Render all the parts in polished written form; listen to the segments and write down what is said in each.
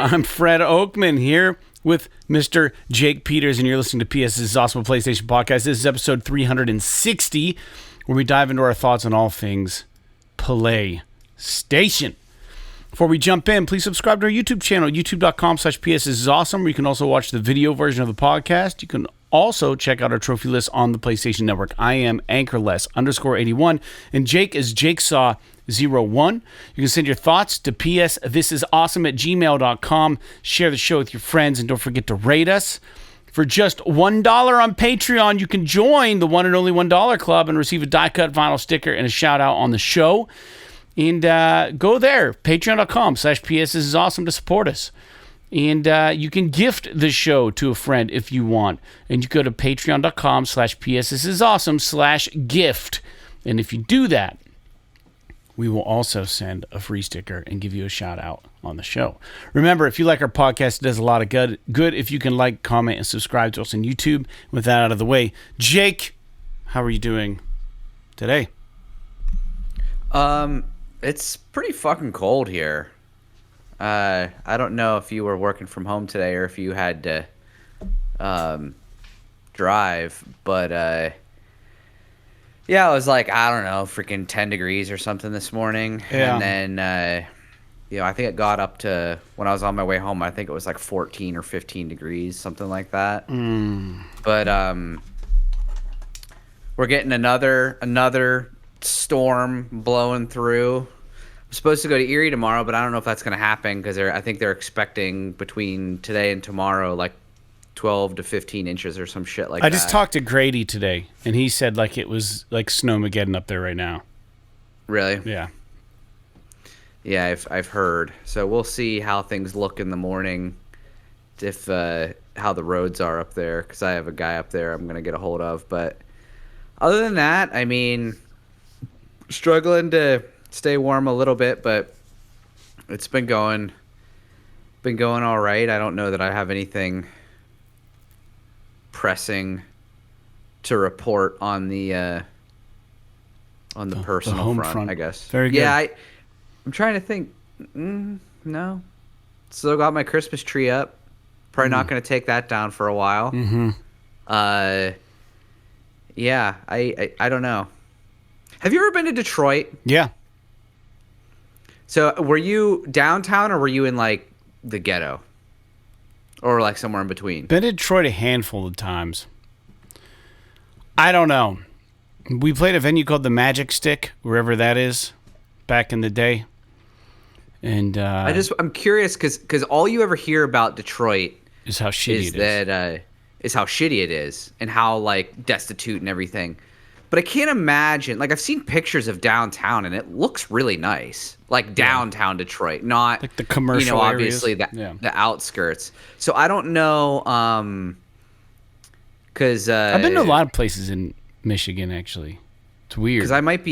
I'm Fred Oakman here with Mr. Jake Peters, and you're listening to PS's Awesome PlayStation Podcast. This is episode 360, where we dive into our thoughts on all things PlayStation. Before we jump in, please subscribe to our YouTube channel, youtube.com/PSisAwesome, where you can also watch the video version of the podcast. You can also check out our trophy list on the PlayStation Network. I am Anchorless_81, and Jake is JakeSaw01. You can send your thoughts to psthisisawesome@gmail.com. Share the show with your friends, and don't forget to rate us. For just $1 on Patreon, you can join the one and only $1 club and receive a die-cut vinyl sticker and a shout-out on the show. And go there, patreon.com/PSisAwesome to support us. And you can gift the show to a friend if you want. And you go to patreon.com/PSisAwesome/gift. And if you do that, we will also send a free sticker and give you a shout out on the show. Remember, if you like our podcast, it does a lot of good if you can like, comment, and subscribe to us on YouTube. With that out of the way, Jake, how are you doing today? It's pretty fucking cold here. I don't know if you were working from home today or if you had to drive, but yeah, it was like, I don't know, freaking 10 degrees or something this morning. Yeah. And then I think it got up to, when I was on my way home, I think it was like 14 or 15 degrees, something like that. But we're getting another storm blowing through. I'm supposed to go to Erie tomorrow, but I don't know if that's going to happen because I think they're expecting between today and tomorrow like 12 to 15 inches or some shit like that. I just talked to Grady today, and he said like it was like snowmageddon up there right now. Really? Yeah. Yeah, I've heard. So we'll see how things look in the morning, if how the roads are up there, because I have a guy up there I'm going to get a hold of. But other than that, I mean, struggling to stay warm a little bit, but it's been going all right. I don't know that I have anything pressing to report on the personal home front, I guess. Very good. Yeah, I'm trying to think. No, still got my Christmas tree up. Probably not going to take that down for a while. Yeah, I don't know. Have you ever been to Detroit? Yeah. So were you downtown or were you in like the ghetto? Or like somewhere in between? Been to Detroit a handful of times. I don't know. We played a venue called the Magic Stick, wherever that is, back in the day. And I'm curious because all you ever hear about Detroit is how shitty it is. Is how shitty it is and how like destitute and everything. But I can't imagine, like I've seen pictures of downtown and it looks really nice. Like downtown Detroit, not like the commercial obviously areas. the outskirts. So I don't know, because I've been to a lot of places in Michigan actually. It's weird. Because I might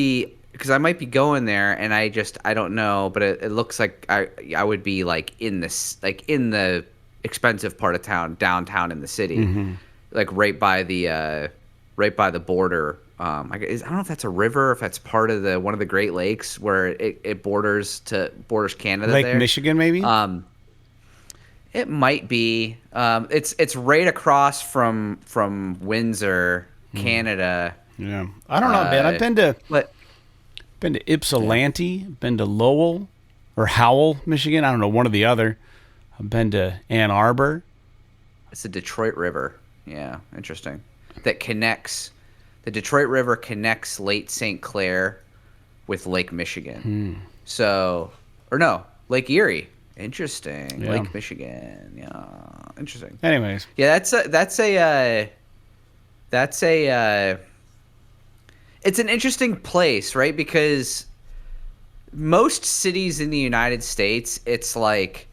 be going there and I don't know, but it looks like I would be like in the expensive part of town, downtown in the city, like right by the border. I don't know if that's a river, or if that's part of one of the Great Lakes where it borders Canada. Lake there. Michigan, maybe. It might be. It's right across from Windsor, Canada. Yeah, I don't know, man. I've been to Ypsilanti, been to Lowell or Howell, Michigan. I don't know, one or the other. I've been to Ann Arbor. It's the Detroit River. Yeah, interesting. That connects. The Detroit River connects Lake St. Clair with Lake Michigan. So, or no, Lake Erie. Interesting. Yeah. Lake Michigan. Yeah, interesting. Anyways. Yeah, it's an interesting place, right? Because most cities in the United States, it's like,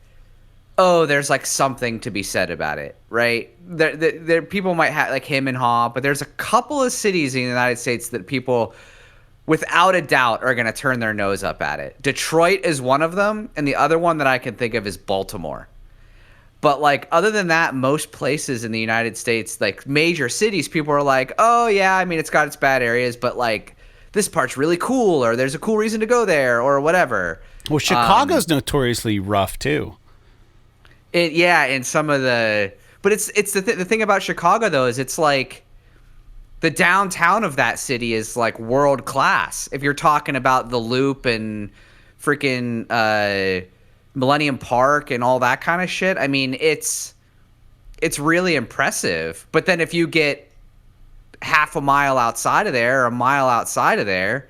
oh, there's like something to be said about it, right? There people might have like him and haw, but there's a couple of cities in the United States that people, without a doubt, are going to turn their nose up at it. Detroit is one of them, and the other one that I can think of is Baltimore. But like other than that, most places in the United States, like major cities, people are like, oh yeah, I mean it's got its bad areas, but like this part's really cool, or there's a cool reason to go there, or whatever. Well, Chicago's notoriously rough too. And some of the, but it's the thing about Chicago though is it's like the downtown of that city is like world class. If you're talking about the Loop and freaking Millennium Park and all that kind of shit, I mean it's really impressive. But then if you get half a mile outside of there, or a mile outside of there,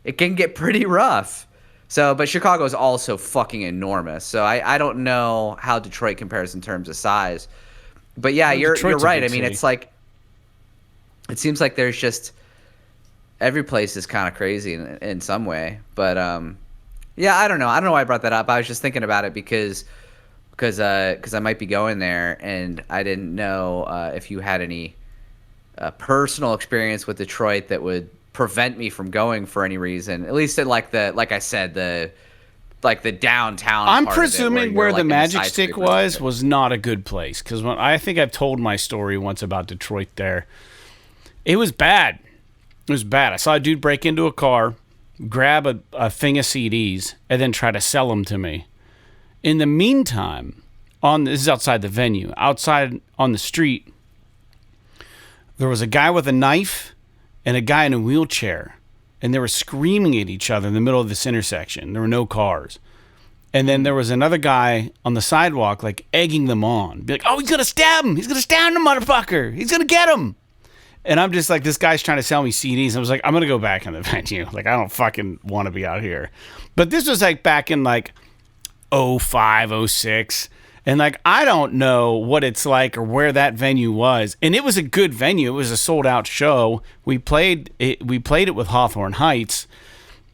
it can get pretty rough. So, but Chicago is also fucking enormous. So I don't know how Detroit compares in terms of size. But yeah, you're right. I mean, it's like, it seems like there's just, every place is kind of crazy in some way. But yeah, I don't know. I don't know why I brought that up. I was just thinking about it because I might be going there, and I didn't know if you had any personal experience with Detroit that would prevent me from going for any reason. At least at like I said, the downtown. I'm part presuming of it where like the Magic Stick was not a good place, because I think I've told my story once about Detroit there. It was bad. It was bad. I saw a dude break into a car, grab a thing of CDs, and then try to sell them to me. In the meantime, this is outside the venue. Outside on the street, there was a guy with a knife and a guy in a wheelchair, and they were screaming at each other in the middle of this intersection. There were no cars. And then there was another guy on the sidewalk, like, egging them on. Be like, oh, he's going to stab him. He's going to stab the motherfucker. He's going to get him. And I'm just like, this guy's trying to sell me CDs. I was like, I'm going to go back in the venue. Like, I don't fucking want to be out here. But this was like back in like 05, 06. And like, I don't know what it's like or where that venue was. And it was a good venue. It was a sold out show. We played it with Hawthorne Heights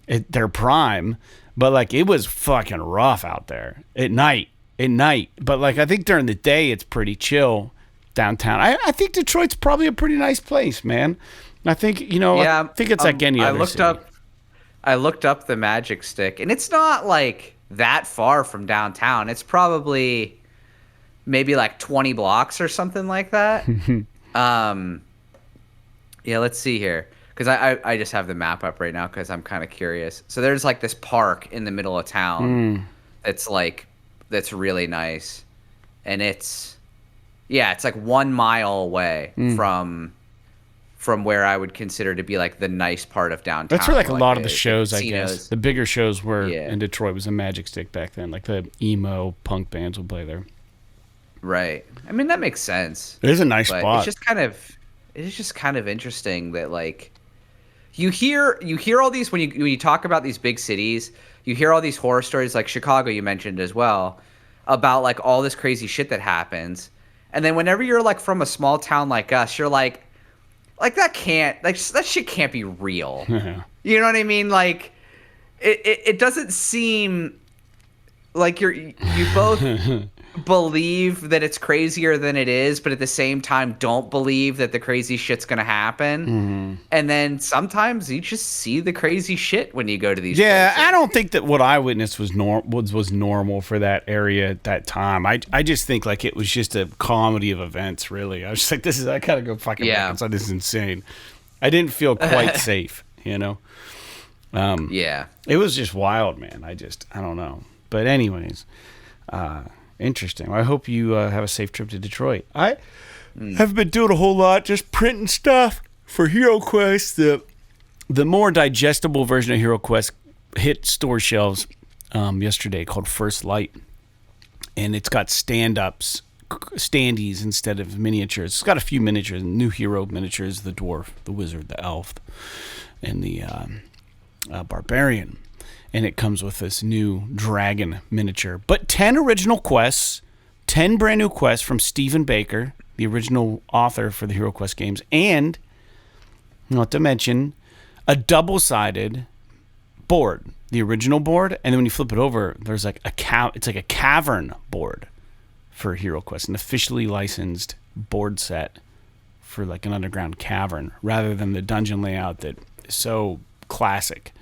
at their prime. But like, it was fucking rough out there at night. But like, I think during the day, it's pretty chill downtown. I think Detroit's probably a pretty nice place, man. I think, I think it's like any other city. I looked up the Magic Stick, and it's not like that far from downtown. It's probably maybe like 20 blocks or something like that. Yeah, let's see here. Because I just have the map up right now because I'm kind of curious. So there's like this park in the middle of town. That's really nice. And it's like 1 mile away from where I would consider to be like the nice part of downtown. That's where like a lot of the shows, I guess. The bigger shows were in Detroit was a Magic Stick back then. Like the emo punk bands would play there. Right. I mean, that makes sense. It is a nice spot. It's just kind of interesting that like you hear all these when you talk about these big cities, you hear all these horror stories like Chicago you mentioned as well about like all this crazy shit that happens. And then whenever you're like from a small town like us, you're like that shit can't be real. You know what I mean? Like it doesn't seem like you both believe that it's crazier than it is, but at the same time don't believe that the crazy shit's gonna happen. And then sometimes you just see the crazy shit when you go to these places. I don't think that what I witnessed was normal for that area at that time. I just think like it was just a comedy of events, really. I was just like, I gotta go fucking back inside. This is insane. I didn't feel quite safe, It was just wild, man. I don't know. But anyways, interesting. I hope you have a safe trip to Detroit. I haven't been doing a whole lot, just printing stuff for HeroQuest. The more digestible version of HeroQuest hit store shelves yesterday, called First Light. And it's got stand-ups, standees instead of miniatures. It's got a few miniatures, new hero miniatures, the dwarf, the wizard, the elf, and the barbarian. And it comes with this new dragon miniature. But 10 original quests, 10 brand new quests from Stephen Baker, the original author for the HeroQuest games, and, not to mention, a double-sided board, the original board, and then when you flip it over, there's like it's like a cavern board for HeroQuest, an officially licensed board set for like an underground cavern, rather than the dungeon layout that is so classic.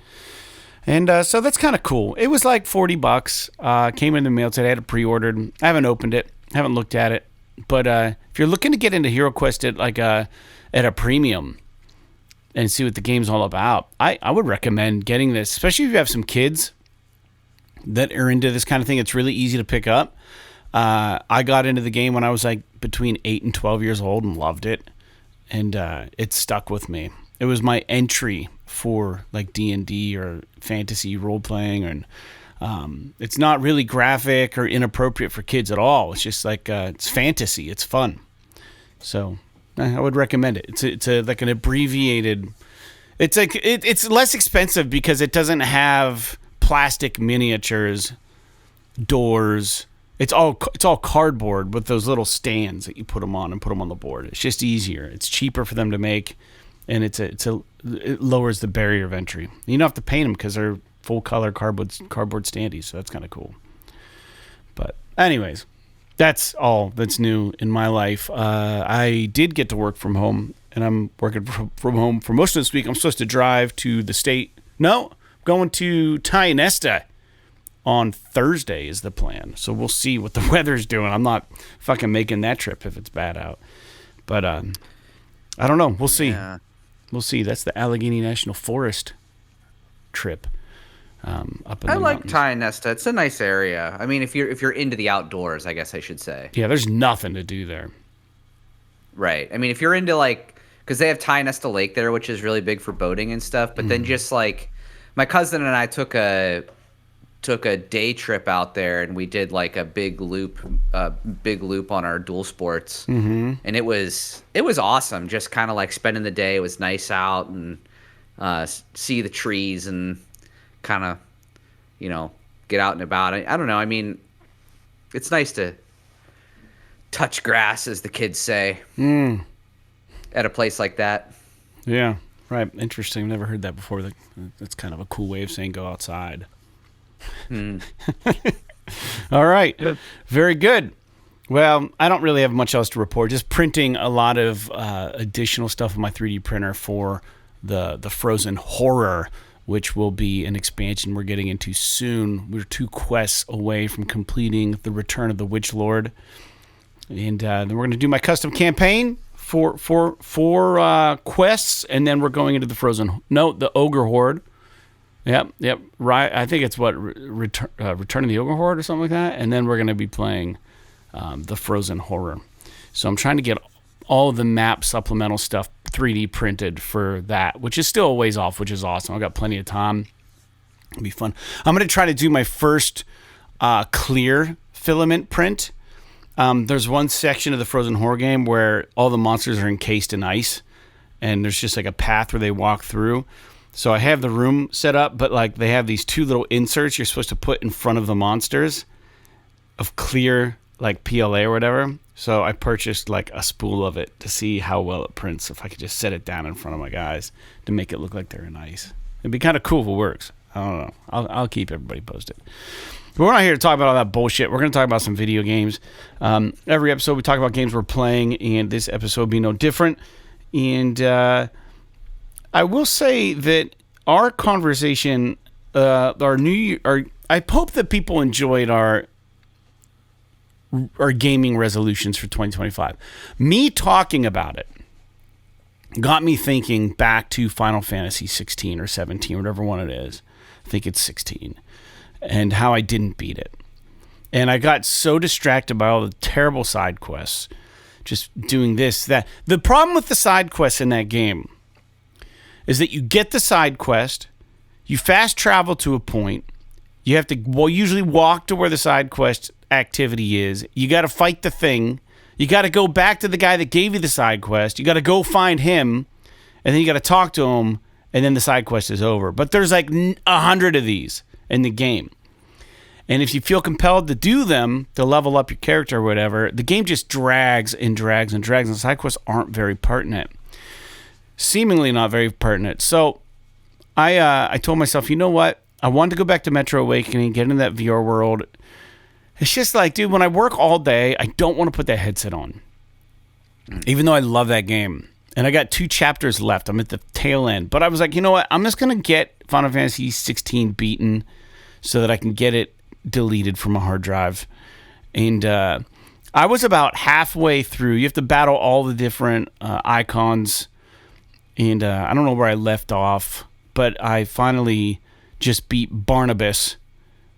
And so that's kind of cool. It was like $40. Came in the mail today. I had it pre-ordered. I haven't opened it. Haven't looked at it. But if you're looking to get into HeroQuest at a premium and see what the game's all about, I would recommend getting this, especially if you have some kids that are into this kind of thing. It's really easy to pick up. I got into the game when I was like between 8 and 12 years old and loved it. And it stuck with me. It was my entry for like D&D or fantasy role-playing. And it's not really graphic or inappropriate for kids at all. It's just like it's fantasy. It's fun. So I would recommend it. It's like an abbreviated... It's like it's less expensive because it doesn't have plastic miniatures, doors. It's all cardboard with those little stands that you put them on and put them on the board. It's just easier. It's cheaper for them to make, and it lowers the barrier of entry. You don't have to paint them because they're full color cardboard standees. So that's kind of cool. But anyways, that's all that's new in my life. I did get to work from home. And I'm working from home for most of this week. I'm supposed to drive to the state. No, I'm going to Dynasty on Thursday is the plan. So we'll see what the weather's doing. I'm not fucking making that trip if it's bad out. But I don't know. We'll see. Yeah. We'll see. That's the Allegheny National Forest trip. Up in I like Dynasty. It's a nice area. I mean, if you're into the outdoors, I guess I should say. Yeah, there's nothing to do there. Right. I mean, if you're into like... Because they have Dynasty Lake there, which is really big for boating and stuff. But then just like my cousin and I took a day trip out there, and we did like a big loop on our dual sports, and it was awesome. Just kind of like spending the day. It was nice out and see the trees and kind of get out and about. I don't know. I mean, it's nice to touch grass, as the kids say. At a place like that. Yeah, right. Interesting. Never heard that before. That's kind of a cool way of saying go outside. All right. Good. Very good. Well, I don't really have much else to report. Just printing a lot of additional stuff on my 3D printer for the Frozen Horror, which will be an expansion we're getting into soon. We're 2 quests away from completing the Return of the Witch Lord. And then we're going to do my custom campaign. Four quests, and then we're going into the Ogre Horde. Yep. Right. I think it's Return of the Ogre Horde or something like that. And then we're going to be playing the Frozen Horror. So I'm trying to get all of the map supplemental stuff 3D printed for that, which is still a ways off, which is awesome. I've got plenty of time. It'll be fun. I'm going to try to do my first clear filament print. There's one section of the Frozen Horror game where all the monsters are encased in ice, and there's just like a path where they walk through. So I have the room set up, but like they have these 2 little inserts you're supposed to put in front of the monsters of clear like PLA or whatever. So I purchased like a spool of it to see how well it prints. If I could just set it down in front of my guys to make it look like they're in ice, it'd be kind of cool if it works. I don't know. I'll keep everybody posted. But we're not here to talk about all that bullshit. We're going to talk about some video games. Every episode we talk about games we're playing, and this episode will be no different. And I will say that our conversation, I hope that people enjoyed our gaming resolutions for 2025. Me talking about it got me thinking back to Final Fantasy XVI or 17, whatever one it is. I think it's 16. And how I didn't beat it. And I got so distracted by all the terrible side quests, just doing this, that. The problem with the side quests in that game is that you get the side quest, you fast travel to a point, you have to usually walk to where the side quest activity is, you got to fight the thing, you got to go back to the guy that gave you the side quest, you got to go find him, and then you got to talk to him, and then the side quest is over. But there's like 100 of these in the game. And if you feel compelled to do them to level up your character or whatever, the game just drags and drags and drags, and the side quests aren't very pertinent. Seemingly not very pertinent. So I told myself, you know what? I wanted to go back to Metro Awakening, get into that VR world. It's just like, dude, when I work all day, I don't want to put that headset on. Even though I love that game. And I got 2 chapters left. I'm at the tail end. But I was like, you know what? I'm just going to get Final Fantasy XVI beaten so that I can get it deleted from a hard drive. And I was about halfway through. You have to battle all the different icons. And I don't know where I left off. But I finally just beat Barnabas,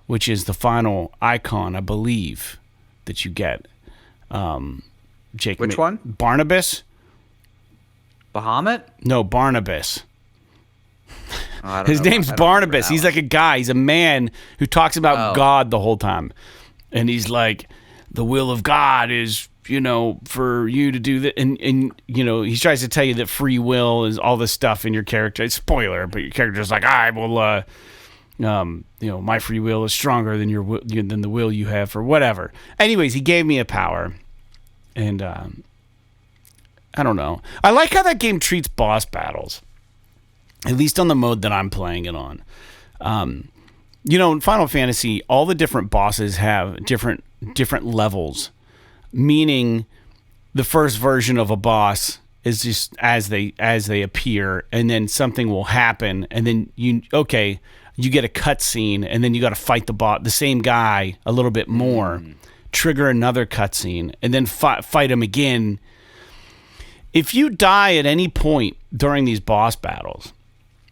which is the final icon, I believe, that you get. Jake, Which one? Barnabas? Bahamut? No, Barnabas. His know. name's I don't remember Barnabas. that He's one. like a guy. He's a man who talks about God the whole time. And he's like, the will of God is, for you to do that. And he tries to tell you that free will is all this stuff in your character. It's spoiler, but your character's like, I will, my free will is stronger than than the will you have for whatever. Anyways, he gave me a power. And I don't know. I like how that game treats boss battles. At least on the mode that I'm playing it on. In Final Fantasy, all the different bosses have different levels. Meaning, the first version of a boss is just as they appear, and then something will happen, and then you get a cutscene, and then you got to fight the same guy a little bit more, trigger another cutscene, and then fight him again. If you die at any point during these boss battles,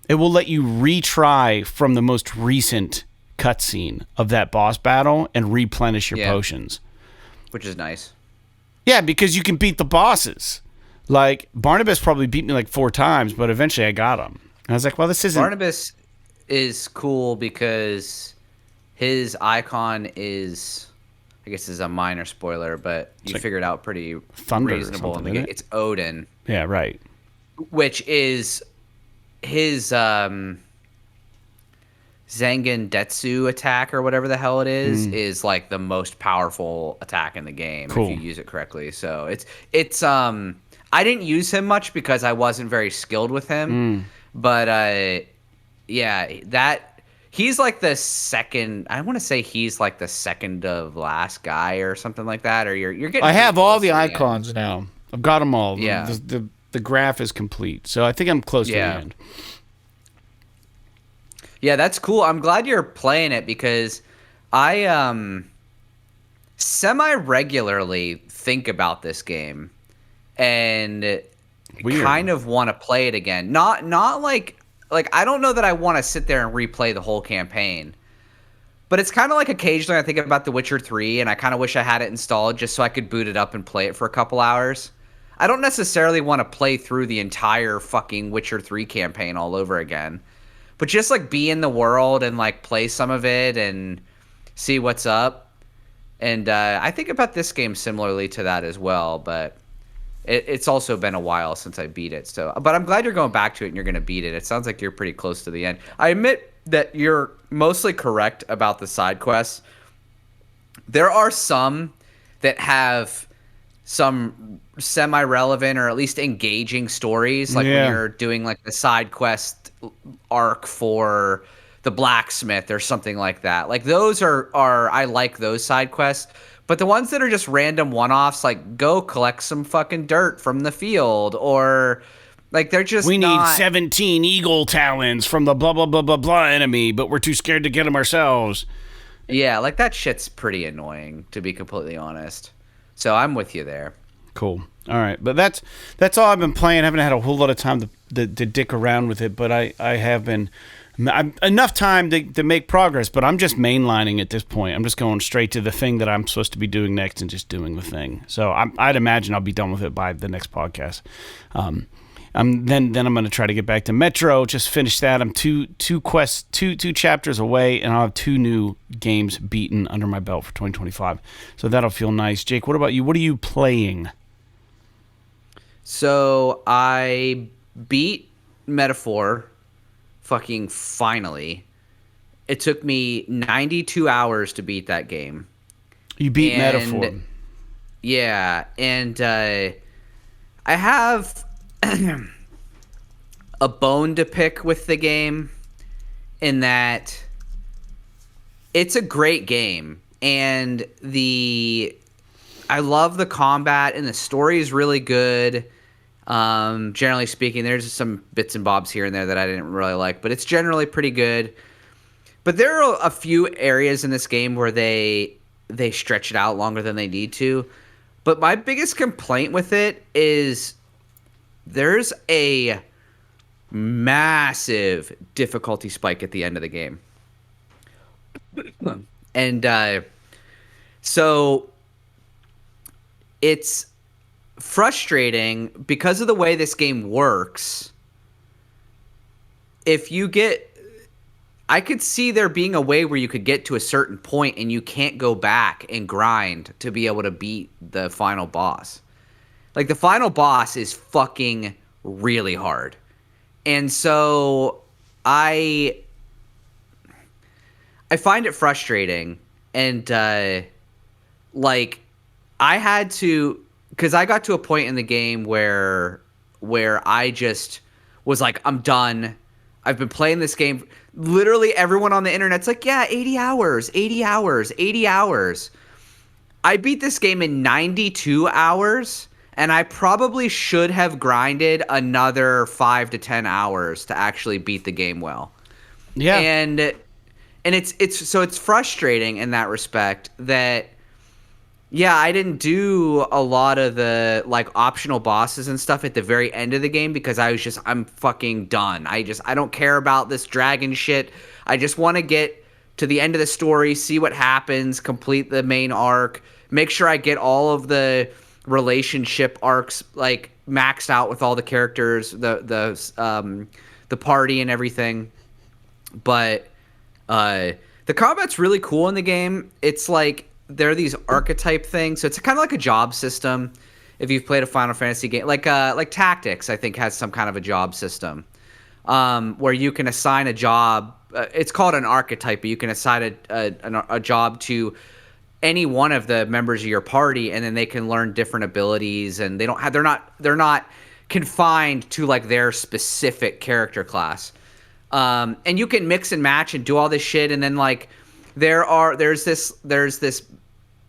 it will let you retry from the most recent cutscene of that boss battle and replenish your potions. Which is nice. Yeah, because you can beat the bosses. Like, Barnabas probably beat me like 4 times, but eventually I got him. And I was like, well, this isn't... Barnabas is cool because his icon is... I guess this is a minor spoiler, but you like figured out pretty reasonable in the game. It's Odin. Yeah, right. Which is... his Zangen-Detsu attack or whatever the hell it is like the most powerful attack in the game if you use it correctly. So it's I didn't use him much because I wasn't very skilled with him. But he's like the second. I want to say he's like the second of last guy or something like that. Or you're getting. I have all the icons now. I've got them all. Yeah. The graph is complete, so I think I'm close to the end. Yeah, that's cool. I'm glad you're playing it because I semi-regularly think about this game and kind of want to play it again. Not like I don't know that I want to sit there and replay the whole campaign. But it's kind of like occasionally I think about The Witcher 3 and I kind of wish I had it installed just so I could boot it up and play it for a couple hours. I don't necessarily want to play through the entire fucking Witcher 3 campaign all over again. But just like be in the world and like play some of it and see what's up. And I think about this game similarly to that as well, but it's also been a while since I beat it. But I'm glad you're going back to it and you're going to beat it. It sounds like you're pretty close to the end. I admit that you're mostly correct about the side quests. There are some that have some semi-relevant or at least engaging stories, like when you're doing like the side quest arc for the blacksmith or something like that. Like those are I like those side quests. But the ones that are just random one-offs, like go collect some fucking dirt from the field, or like they're just need 17 eagle talons from the blah blah blah blah blah enemy, but we're too scared to get them ourselves. Yeah, like that shit's pretty annoying, to be completely honest. So I'm with you there. Cool. All right, but that's all I've been playing. I haven't had a whole lot of time to dick around with it, but I have been enough time to make progress. But I'm just mainlining at this point. I'm just going straight to the thing that I'm supposed to be doing next and just doing the thing. So I'd imagine I'll be done with it by the next podcast. Then I'm going to try to get back to Metro. Just finish that. I'm two chapters away, and I'll have 2 new games beaten under my belt for 2025. So that'll feel nice. Jake, what about you? What are you playing? So I beat Metaphor fucking finally. It took me 92 hours to beat that game. You beat Metaphor. Yeah, and I have a bone to pick with the game in that it's a great game, and I love the combat, and the story is really good. Generally speaking, there's some bits and bobs here and there that I didn't really like, but it's generally pretty good. But there are a few areas in this game where they stretch it out longer than they need to. But my biggest complaint with it is there's a massive difficulty spike at the end of the game. And so it's frustrating because of the way this game works. If you get, I could see there being a way where you could get to a certain point and you can't go back and grind to be able to beat the final boss. Like, the final boss is fucking really hard. And so I find it frustrating. And, like, I had to, because I got to a point in the game where I just was like, I'm done. I've been playing this game. Literally everyone on the internet's like, yeah, 80 hours, 80 hours, 80 hours. I beat this game in 92 hours, and I probably should have grinded another 5 to 10 hours to actually beat the game well. Yeah. And it's frustrating in that respect that, yeah, I didn't do a lot of the, like, optional bosses and stuff at the very end of the game because I'm fucking done. I don't care about this dragon shit. I just want to get to the end of the story, see what happens, complete the main arc, make sure I get all of the relationship arcs, like, maxed out with all the characters, the party and everything. But the combat's really cool in the game. It's like, there are these archetype things, so it's kind of like a job system. If you've played a Final Fantasy game, like Tactics, I think has some kind of a job system, where you can assign a job. It's called an archetype, but you can assign a job to any one of the members of your party, and then they can learn different abilities, and they're not confined to, like, their specific character class. And you can mix and match and do all this shit, and then, like, there's this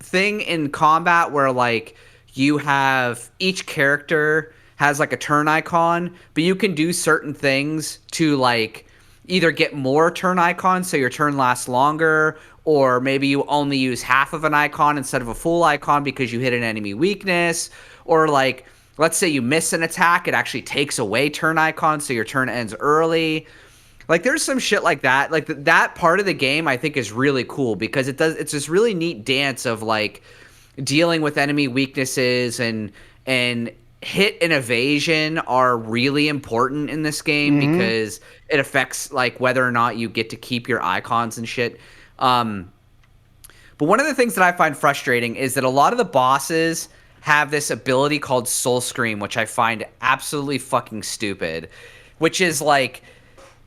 thing in combat where, like, you have each character has, like, a turn icon, but you can do certain things to, like, either get more turn icons so your turn lasts longer, or maybe you only use half of an icon instead of a full icon because you hit an enemy weakness, or, like, let's say you miss an attack, it actually takes away turn icons so your turn ends early. Like, there's some shit like that. Like, that part of the game I think is really cool because it's this really neat dance of, like, dealing with enemy weaknesses, and hit and evasion are really important in this game because it affects, like, whether or not you get to keep your icons and shit. But one of the things that I find frustrating is that a lot of the bosses have this ability called Soul Scream, which I find absolutely fucking stupid, which is, like,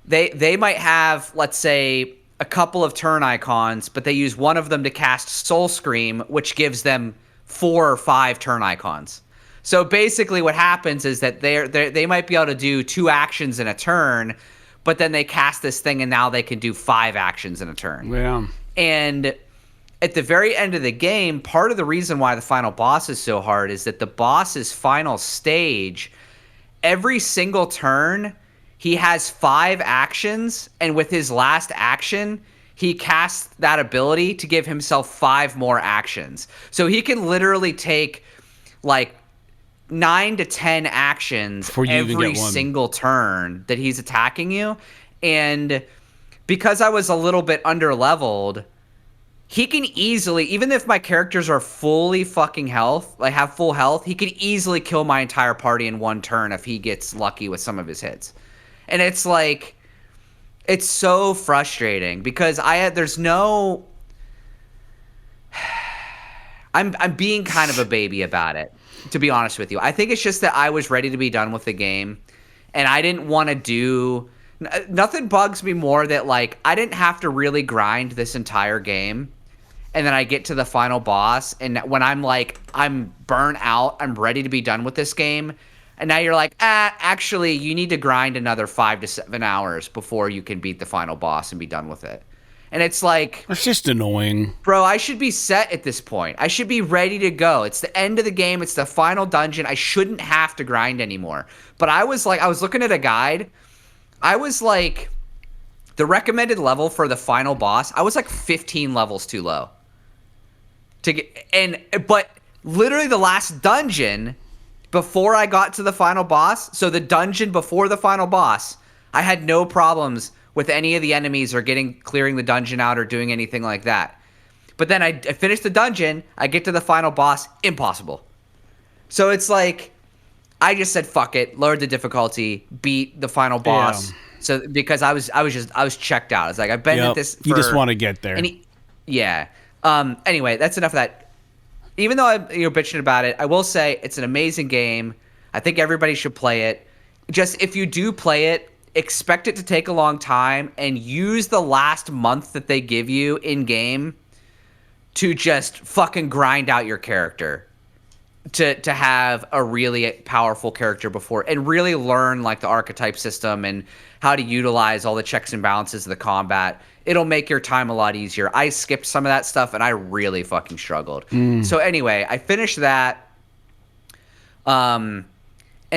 They might have, let's say, a couple of turn icons, but they use one of them to cast Soul Scream, which gives them 4 or 5 turn icons. So basically what happens is that they might be able to do 2 actions in a turn, but then they cast this thing and now they can do 5 actions in a turn. Yeah. And at the very end of the game, part of the reason why the final boss is so hard is that the boss's final stage, every single turn, he has 5 actions, and with his last action, he casts that ability to give himself 5 more actions. So he can literally take, like, 9 to 10 actions every single turn that he's attacking you. And because I was a little bit under-leveled, he can easily, even if my characters are fully fucking health, like have full health, he could easily kill my entire party in one turn if he gets lucky with some of his hits. And it's like, it's so frustrating because there's no, I'm being kind of a baby about it, to be honest with you. I think it's just that I was ready to be done with the game, and I didn't want to do, nothing bugs me more that, like, I didn't have to really grind this entire game, and then I get to the final boss, and when I'm like, I'm burnt out, I'm ready to be done with this game, and now you're like, actually, you need to grind another 5 to 7 hours before you can beat the final boss and be done with it. And it's like, it's just annoying. Bro, I should be set at this point. I should be ready to go. It's the end of the game. It's the final dungeon. I shouldn't have to grind anymore. But I was looking at a guide. I was like, the recommended level for the final boss, I was like 15 levels too low. But literally the last dungeon before I got to the final boss, so the dungeon before the final boss, I had no problems with any of the enemies or clearing the dungeon out or doing anything like that. But then I finished the dungeon, I get to the final boss, impossible. So it's like I just said fuck it, lowered the difficulty, beat the final boss. Yeah. So because I was checked out. It's like I've been at this. You just want to get there. Yeah. Anyway, that's enough of that. Even though you're bitching about it, I will say it's an amazing game. I think everybody should play it. Just if you do play it, expect it to take a long time and use the last month that they give you in game to just fucking grind out your character. To have a really powerful character before and really learn like the archetype system and how to utilize all the checks and balances of the combat. It'll make your time a lot easier. I skipped some of that stuff and I really fucking struggled. So anyway, I finished that. And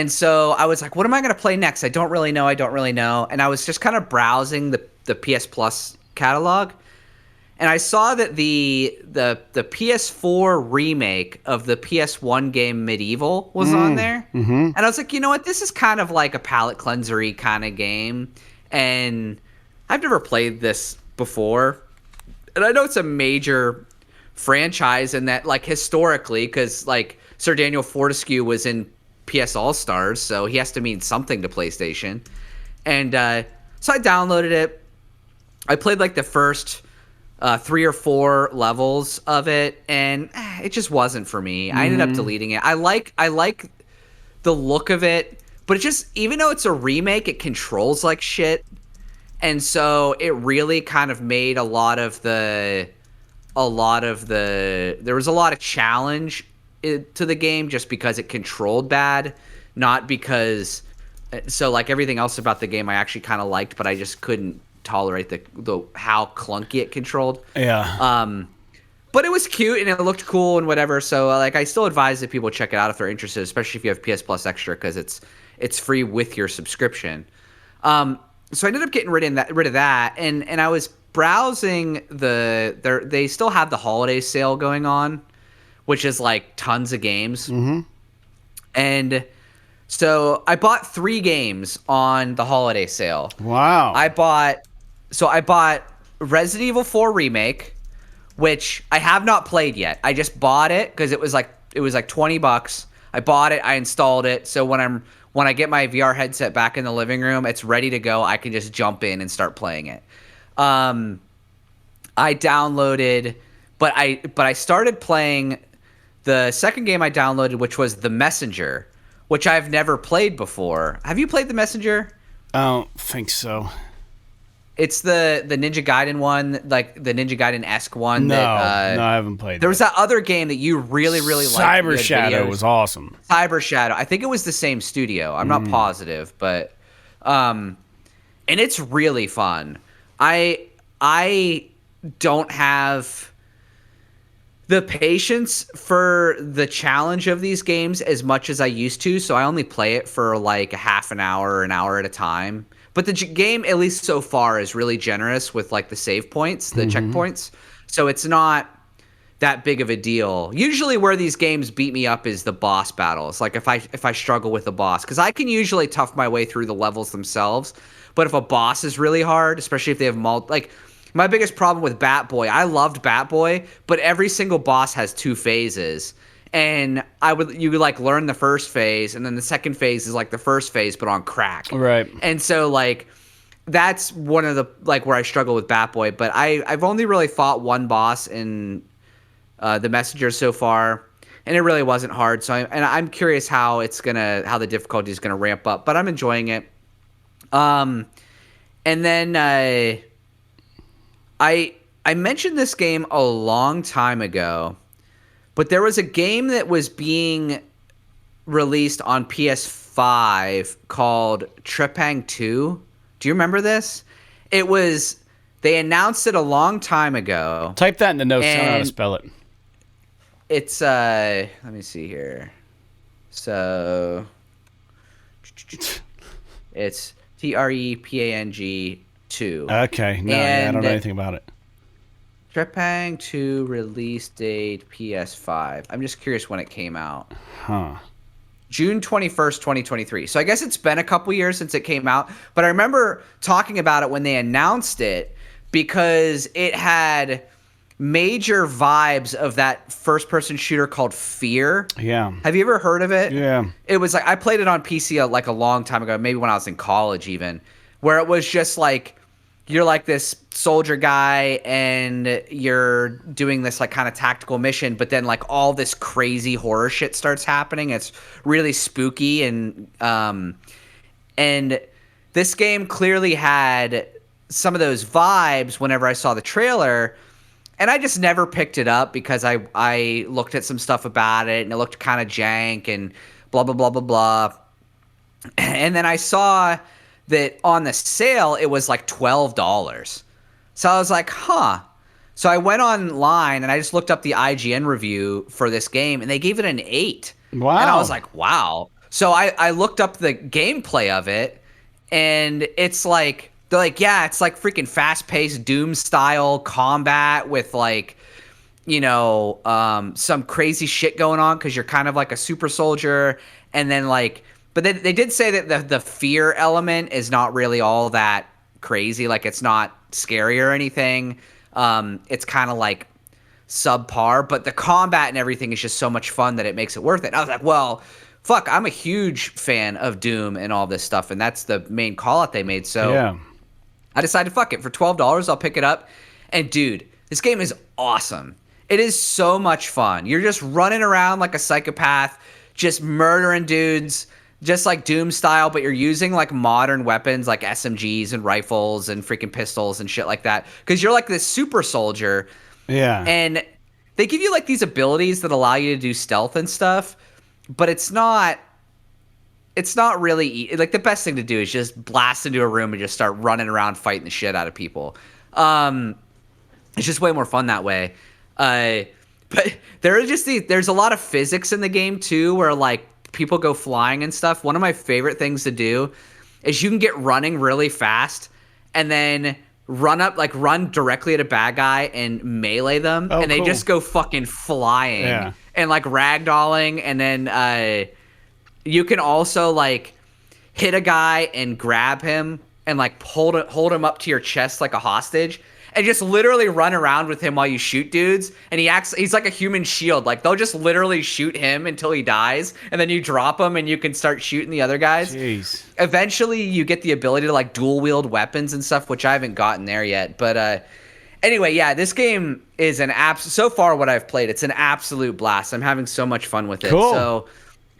so I was like, what am I going to play next? I don't really know. And I was just kind of browsing the PS Plus catalog. And I saw that the PS4 remake of the PS1 game MediEvil was on there. And I was like, you know what? This is kind of like a palate cleanser-y kind of game. And I've never played this before. And I know it's a major franchise and that, like, historically, because, like, Sir Daniel Fortescue was in PS All-Stars, so he has to mean something to PlayStation. And so I downloaded it. I played, like, the first 3 or 4 levels of it, and it just wasn't for me. I ended up deleting it. I like the look of it, but it just, even though it's a remake, it controls like shit. And so it really kind of made there was a lot of challenge to the game just because it controlled bad, not because, so like everything else about the game I actually kind of liked, but I just couldn't tolerate the how clunky it controlled. Yeah. But it was cute and it looked cool and whatever. So like I still advise that people check it out if they're interested, especially if you have PS Plus Extra, because it's free with your subscription. So I ended up getting rid of that, and I was browsing they still have the holiday sale going on, which is like tons of games. And so I bought 3 games on the holiday sale. Wow. I bought Resident Evil 4 Remake, which I have not played yet. I just bought it because it was like $20. I bought it, I installed it, so when I get my VR headset back in the living room, it's ready to go. I can just jump in and start playing it. I downloaded, but I started playing the second game I downloaded, which was The Messenger, which I've never played before. Have you played The Messenger? I don't think so. It's the Ninja Gaiden one, like the Ninja Gaiden-esque one. No, I haven't played. There was that other game that you really, really liked. Cyber Shadow was awesome. Cyber Shadow. I think it was the same studio. I'm not positive, but and it's really fun. I don't have the patience for the challenge of these games as much as I used to, so I only play it for like a half an hour or an hour at a time. But the game, at least so far, is really generous with like the save points, the checkpoints. So it's not that big of a deal. Usually where these games beat me up is the boss battles. Like if I struggle with a boss, because I can usually tough my way through the levels themselves. But if a boss is really hard, especially if they have like my biggest problem with Bat-Boy, I loved Bat-Boy, but every single boss has 2 phases. And you would like learn the first phase, and then the second phase is like the first phase, but on crack. Right. And so like that's one of the like where I struggle with Bat-Boy. But I've only really fought one boss in the Messenger so far, and it really wasn't hard. So I'm curious how the difficulty is gonna ramp up. But I'm enjoying it. And then I mentioned this game a long time ago. But there was a game that was being released on PS5 called Trepang 2. Do you remember this? They announced it a long time ago. Type that in the notes. I don't know how to spell it. It's, let me see here. So, it's Trepang 2. Okay. No, I don't know anything about it. Trepang 2 release date PS5. I'm just curious when it came out. Huh. June 21st, 2023. So I guess it's been a couple years since it came out. But I remember talking about it when they announced it because it had major vibes of that first-person shooter called Fear. Yeah. Have you ever heard of it? Yeah. It was like I played it on PC like a long time ago, maybe when I was in college even, where it was just like you're like this soldier guy and you're doing this like kind of tactical mission, but then like all this crazy horror shit starts happening. It's really spooky and this game clearly had some of those vibes whenever I saw the trailer, and I just never picked it up because I looked at some stuff about it and it looked kind of jank and blah blah blah blah blah. And then I saw that on the sale it was like $12. So I was like, huh. So I went online and I just looked up the IGN review for this game and they gave it an 8. Wow. And I was like, wow. So I looked up the gameplay of it and it's like, they're like, yeah, it's like freaking fast-paced Doom-style combat with like, you know, some crazy shit going on because you're kind of like a super soldier. And then like, but they did say that the fear element is not really all that crazy. Like it's not scary or anything. It's kind of like subpar, but the combat and everything is just so much fun that it makes it worth it. And I was like, well, fuck, I'm a huge fan of Doom and all this stuff. And that's the main call out they made. So Yeah. I decided, fuck it, for $12, I'll pick it up. And dude, this game is awesome. It is so much fun. You're just running around like a psychopath, just murdering dudes, just like Doom style, but you're using like modern weapons like SMGs and rifles and freaking pistols and shit like that. Because you're like this super soldier. Yeah. And they give you like these abilities that allow you to do stealth and stuff, but it's not really like the best thing to do is just blast into a room and just start running around fighting the shit out of people. It's just way more fun that way. But there's a lot of physics in the game too, where like people go flying and stuff. One of my favorite things to do is you can get running really fast and then run directly at a bad guy and melee them. Oh, and they cool. just go fucking flying and like ragdolling. And then, you can also like hit a guy and grab him and like hold him up to your chest like a hostage and just literally run around with him while you shoot dudes. And he's like a human shield. Like they'll just literally shoot him until he dies. And then you drop him and you can start shooting the other guys. Jeez. Eventually you get the ability to like dual wield weapons and stuff, which I haven't gotten there yet. But, anyway, yeah, this game is so far what I've played, it's an absolute blast. I'm having so much fun with it. Cool. So,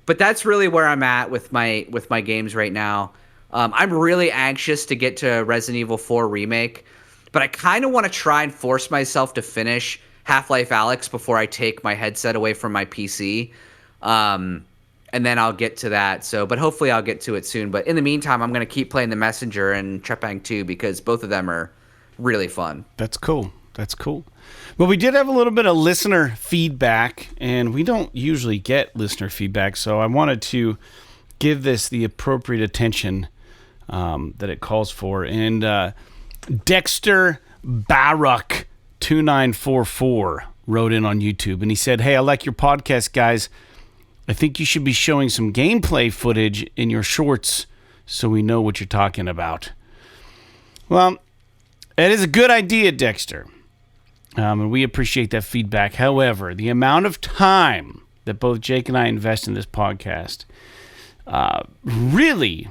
but that's really where I'm at with my games right now. I'm really anxious to get to Resident Evil 4 Remake, but I kind of want to try and force myself to finish Half-Life Alyx before I take my headset away from my PC. And then I'll get to that. So, but hopefully I'll get to it soon. But in the meantime, I'm going to keep playing The Messenger and Trepang 2 because both of them are really fun. That's cool. That's cool. Well, we did have a little bit of listener feedback, and we don't usually get listener feedback, so I wanted to give this the appropriate attention that it calls for. And Dexter Baruch 2944 wrote in on YouTube, and he said, "Hey, I like your podcast, guys. I think you should be showing some gameplay footage in your shorts so we know what you're talking about." Well, it is a good idea, Dexter. And we appreciate that feedback. However, the amount of time that both Jake and I invest in this podcast really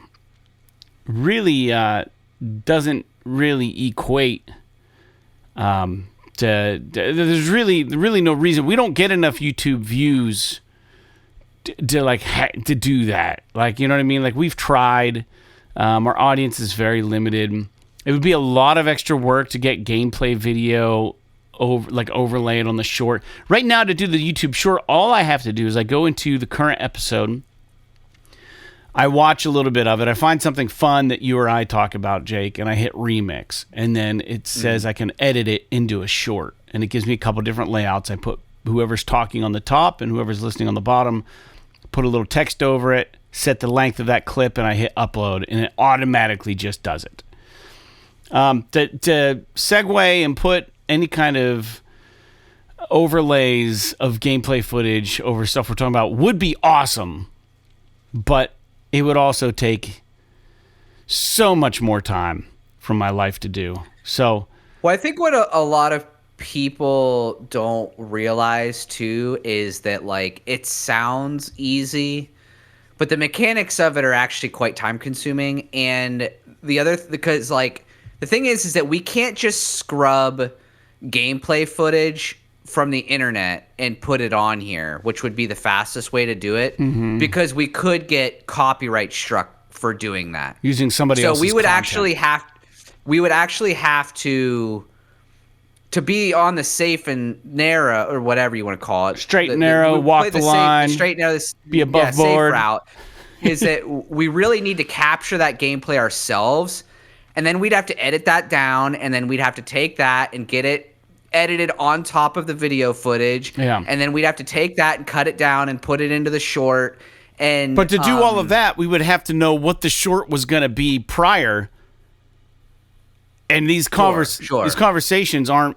doesn't really equate to there's really no reason. We don't get enough YouTube views to do that. Like, you know what I mean? Like, we've tried. Our audience is very limited. It would be a lot of extra work to get gameplay video overlay it on the short. Right now, to do the YouTube short, all I have to do is I go into the current episode, I watch a little bit of it, I find something fun that you or I talk about, Jake, and I hit remix, and then it says I can edit it into a short, and it gives me a couple different layouts. I put whoever's talking on the top and whoever's listening on the bottom, put a little text over it, set the length of that clip, and I hit upload, and it automatically just does it. To segue and put any kind of overlays of gameplay footage over stuff we're talking about would be awesome, but it would also take so much more time from my life to do. So, well, I think what a lot of people don't realize too is that like it sounds easy, but the mechanics of it are actually quite time consuming. And because like the thing is that we can't just scrub gameplay footage from the internet and put it on here, which would be the fastest way to do it, because we could get copyright struck for doing that using somebody else's we would content. actually have to be on the safe and narrow, or whatever you want to call it, Straight and narrow, walk the line, straight and narrow, be above board. safe route, is that we really need to capture that gameplay ourselves, and then we'd have to edit that down, and then we'd have to take that and get it edited on top of the video footage, and then we'd have to take that and cut it down and put it into the short. But to do all of that, we would have to know what the short was going to be prior. And these conversations aren't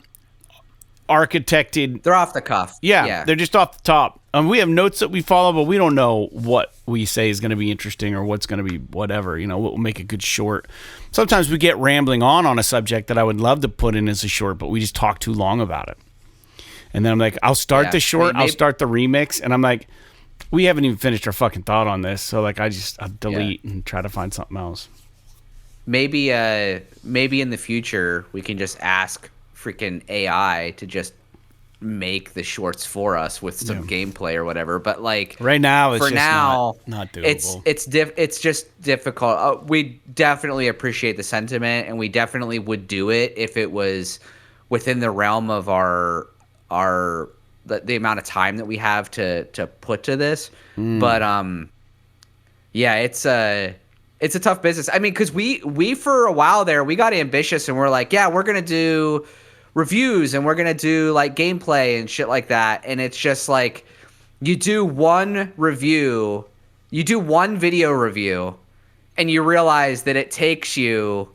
architected. They're off the cuff. Yeah, they're just off the top. We have notes that we follow, but we don't know what we say is going to be interesting or what's going to be whatever, what will make a good short. Sometimes we get rambling on a subject that I would love to put in as a short, but we just talk too long about it. And then I'm like, I'll start the short, I'll start the remix, and I'm like, we haven't even finished our fucking thought on this. So like, I'll delete and try to find something else. Maybe in the future we can just ask freaking AI to just make the shorts for us with some gameplay or whatever. But like right now, it's for just now, not doable. It's just difficult. We definitely appreciate the sentiment, and we definitely would do it if it was within the realm of the amount of time that we have to put to this. But it's a tough business. I mean, because we for a while there, we got ambitious and we're like, yeah, we're going to do reviews and we're going to do like gameplay and shit like that. And it's just like, you do one video review and you realize that it takes you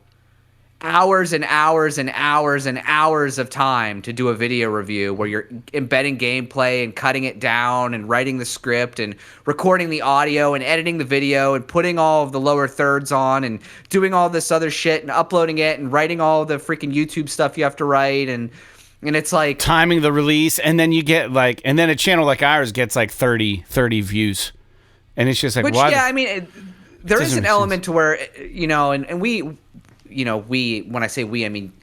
hours and hours and hours and hours of time to do a video review where you're embedding gameplay and cutting it down and writing the script and recording the audio and editing the video and putting all of the lower thirds on and doing all this other shit and uploading it and writing all the freaking YouTube stuff you have to write, and it's like timing the release, and then you get like, and then a channel like ours gets like 30 views, and it's just like, which, why I mean, there is an element to where, and we, when I say we, I mean,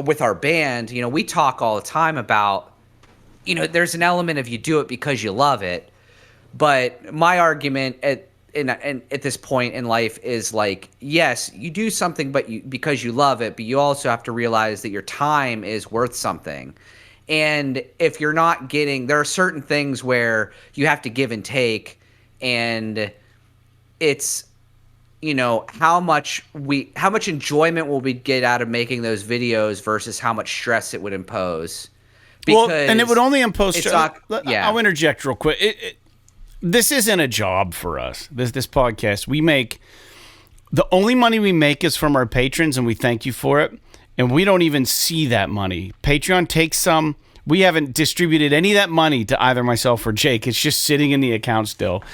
with our band, we talk all the time about, there's an element of you do it because you love it. But my argument at this point in life is like, yes, you do something because you love it, but you also have to realize that your time is worth something. And if you're not there are certain things where you have to give and take, and it's, how much enjoyment will we get out of making those videos versus how much stress it would impose. Well, and it would only impose stress. I'll interject real quick. This isn't a job for us. This podcast, the only money we make is from our patrons, and we thank you for it. And we don't even see that money. Patreon takes some. We haven't distributed any of that money to either myself or Jake. It's just sitting in the account still.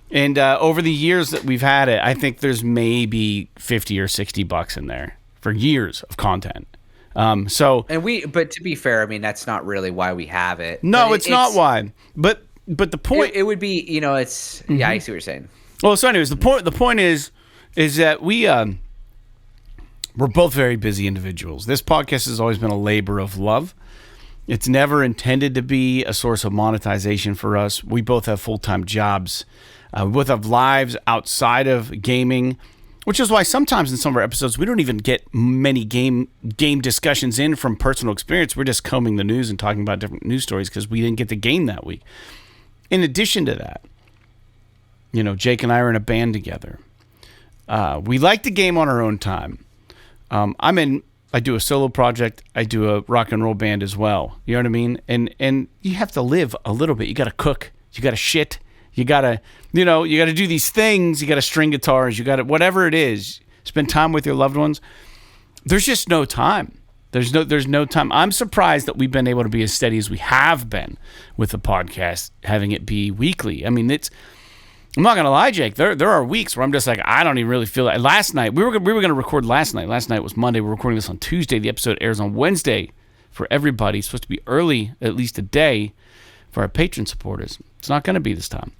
And over the years that we've had it, I think there's maybe $50 or $60 in there for years of content. But to be fair, I mean, that's not really why we have it. No, it's not why. But the point, it would be, it's yeah, I see what you're saying. Well, so anyways, the point is that we're both very busy individuals. This podcast has always been a labor of love. It's never intended to be a source of monetization for us. We both have full-time jobs. We both have lives outside of gaming, which is why sometimes in some of our episodes, we don't even get many game discussions in from personal experience. We're just combing the news and talking about different news stories because we didn't get the game that week. In addition to that, Jake and I are in a band together. We like to game on our own time. I do a solo project. I do a rock and roll band as well. You know what I mean? And you have to live a little bit. You got to cook. You got to shit. You got to, you got to do these things. You got to string guitars. You got to, whatever it is, spend time with your loved ones. There's just no time. There's no time. I'm surprised that we've been able to be as steady as we have been with the podcast, having it be weekly. I mean, I'm not gonna lie, Jake. There are weeks where I'm just like, I don't even really feel like. Last night we were gonna record last night. Last night was Monday. We're recording this on Tuesday. The episode airs on Wednesday. for everybody. It's supposed to be early, at least a day, for our patron supporters. It's not going to be this time.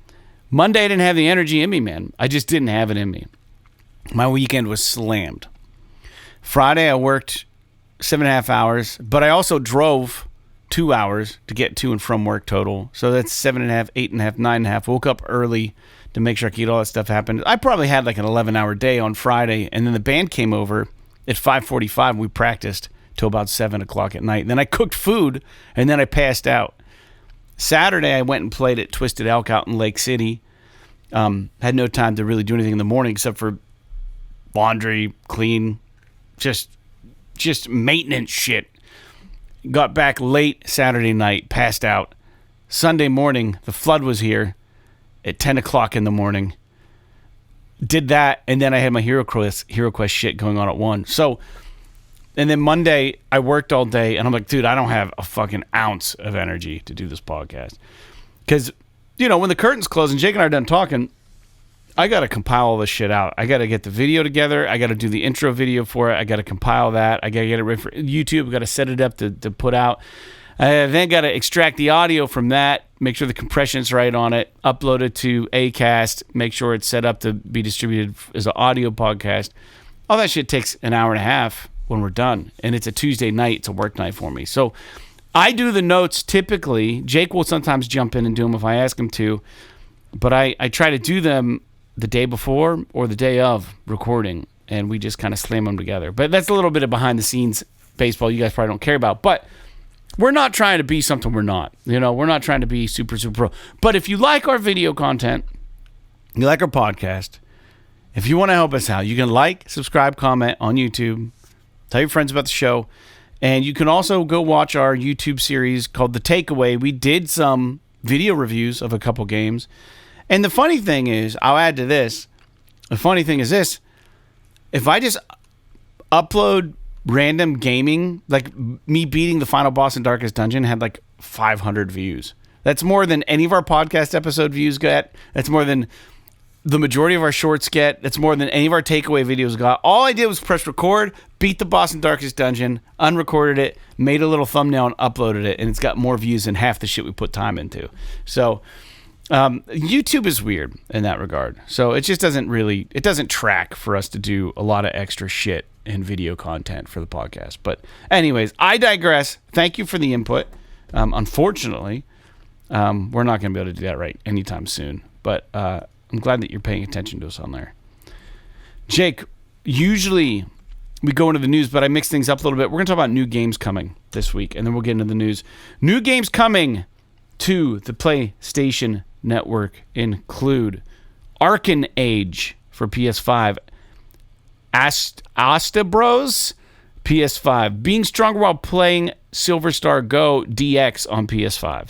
Monday, I didn't have the energy in me, man. I just didn't have it in me. My weekend was slammed. Friday, I worked 7.5 hours, but I also drove 2 hours to get to and from work total. So that's 7.5, 8.5, 9.5. Woke up early to make sure I could get all that stuff happen. I probably had like an 11-hour day on Friday, and then the band came over at 5:45, and we practiced till about 7 o'clock at night. And then I cooked food, and then I passed out. Saturday, I went and played at Twisted Elk out in Lake City. Had no time to really do anything in the morning except for laundry, clean, just maintenance shit. Got back late Saturday night, passed out. Sunday morning, the flood was here at 10 o'clock in the morning. Did that, and then I had my Hero Quest shit going on at 1. So, and then Monday, I worked all day, and I'm like, dude, I don't have a fucking ounce of energy to do this podcast. Because, you know, when the curtains close and Jake and I are done talking, I got to compile all this shit out. I got to get the video together. I got to do the intro video for it. I got to compile that. I got to get it ready for YouTube. I got to set it up to put out. I then got to extract the audio from that, make sure the compression's right on it, upload it to Acast, make sure it's set up to be distributed as an audio podcast. All that shit takes an hour and a half when we're done. And it's a Tuesday night. It's a work night for me. So I do the notes typically. Jake will sometimes jump in and do them if I ask him to. But I try to do them the day before or the day of recording, and we just kind of slam them together. But that's a little bit of behind-the-scenes baseball you guys probably don't care about. But we're not trying to be something we're not. You know, we're not trying to be super, super pro. But if you like our video content, you like our podcast, if you want to help us out, you can like, subscribe, comment on YouTube, tell your friends about the show, and you can also go watch our YouTube series called The Takeaway. We did some video reviews of a couple games. And the funny thing is, I'll add to this, the funny thing is this, if I just upload random gaming, like me beating the final boss in Darkest Dungeon had like 500 views. That's more than any of our podcast episode views get. That's more than the majority of our shorts get. That's more than any of our takeaway videos got. All I did was press record, beat the boss in Darkest Dungeon, unrecorded it, made a little thumbnail and uploaded it, and it's got more views than half the shit we put time into. So YouTube is weird in that regard. So it just doesn't track for us to do a lot of extra shit and video content for the podcast. But anyways, I digress. Thank you for the input. Unfortunately, we're not going to be able to do that right anytime soon. But I'm glad that you're paying attention to us on there. Jake, usually we go into the news, but I mix things up a little bit. We're going to talk about new games coming this week, and then we'll get into the news. New games coming to the PlayStation Network include Arken Age for PS5, Asta Bros PS5, Being Stronger While Playing Silver Star Go DX on PS5,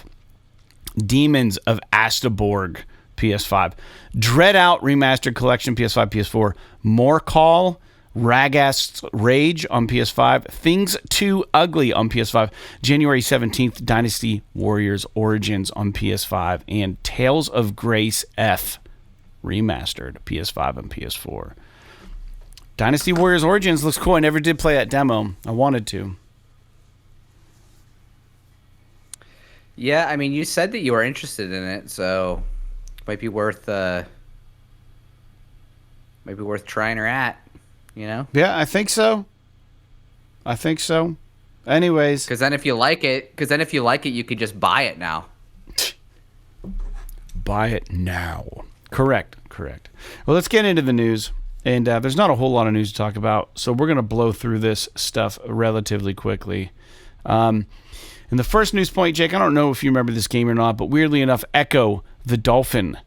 Demons of Astaborg PS5, DreadOut Remastered Collection PS5, PS4, Morcall Ragast's Rage on PS5, Things Too Ugly on PS5, January 17th, Dynasty Warriors Origins on PS5, and Tales of Grace F Remastered, PS5 and PS4. Dynasty Warriors Origins looks cool. I never did play that demo. I wanted to. Yeah, I mean, you said that you were interested in it, so might be worth trying her at. You know? Yeah, I think so. Anyways. Because then if you like it, you could just buy it now. Buy it now. Correct. Well, let's get into the news. And there's not a whole lot of news to talk about, so we're going to blow through this stuff relatively quickly. And the first news point, Jake, I don't know if you remember this game or not, but weirdly enough, Ecco the Dolphin.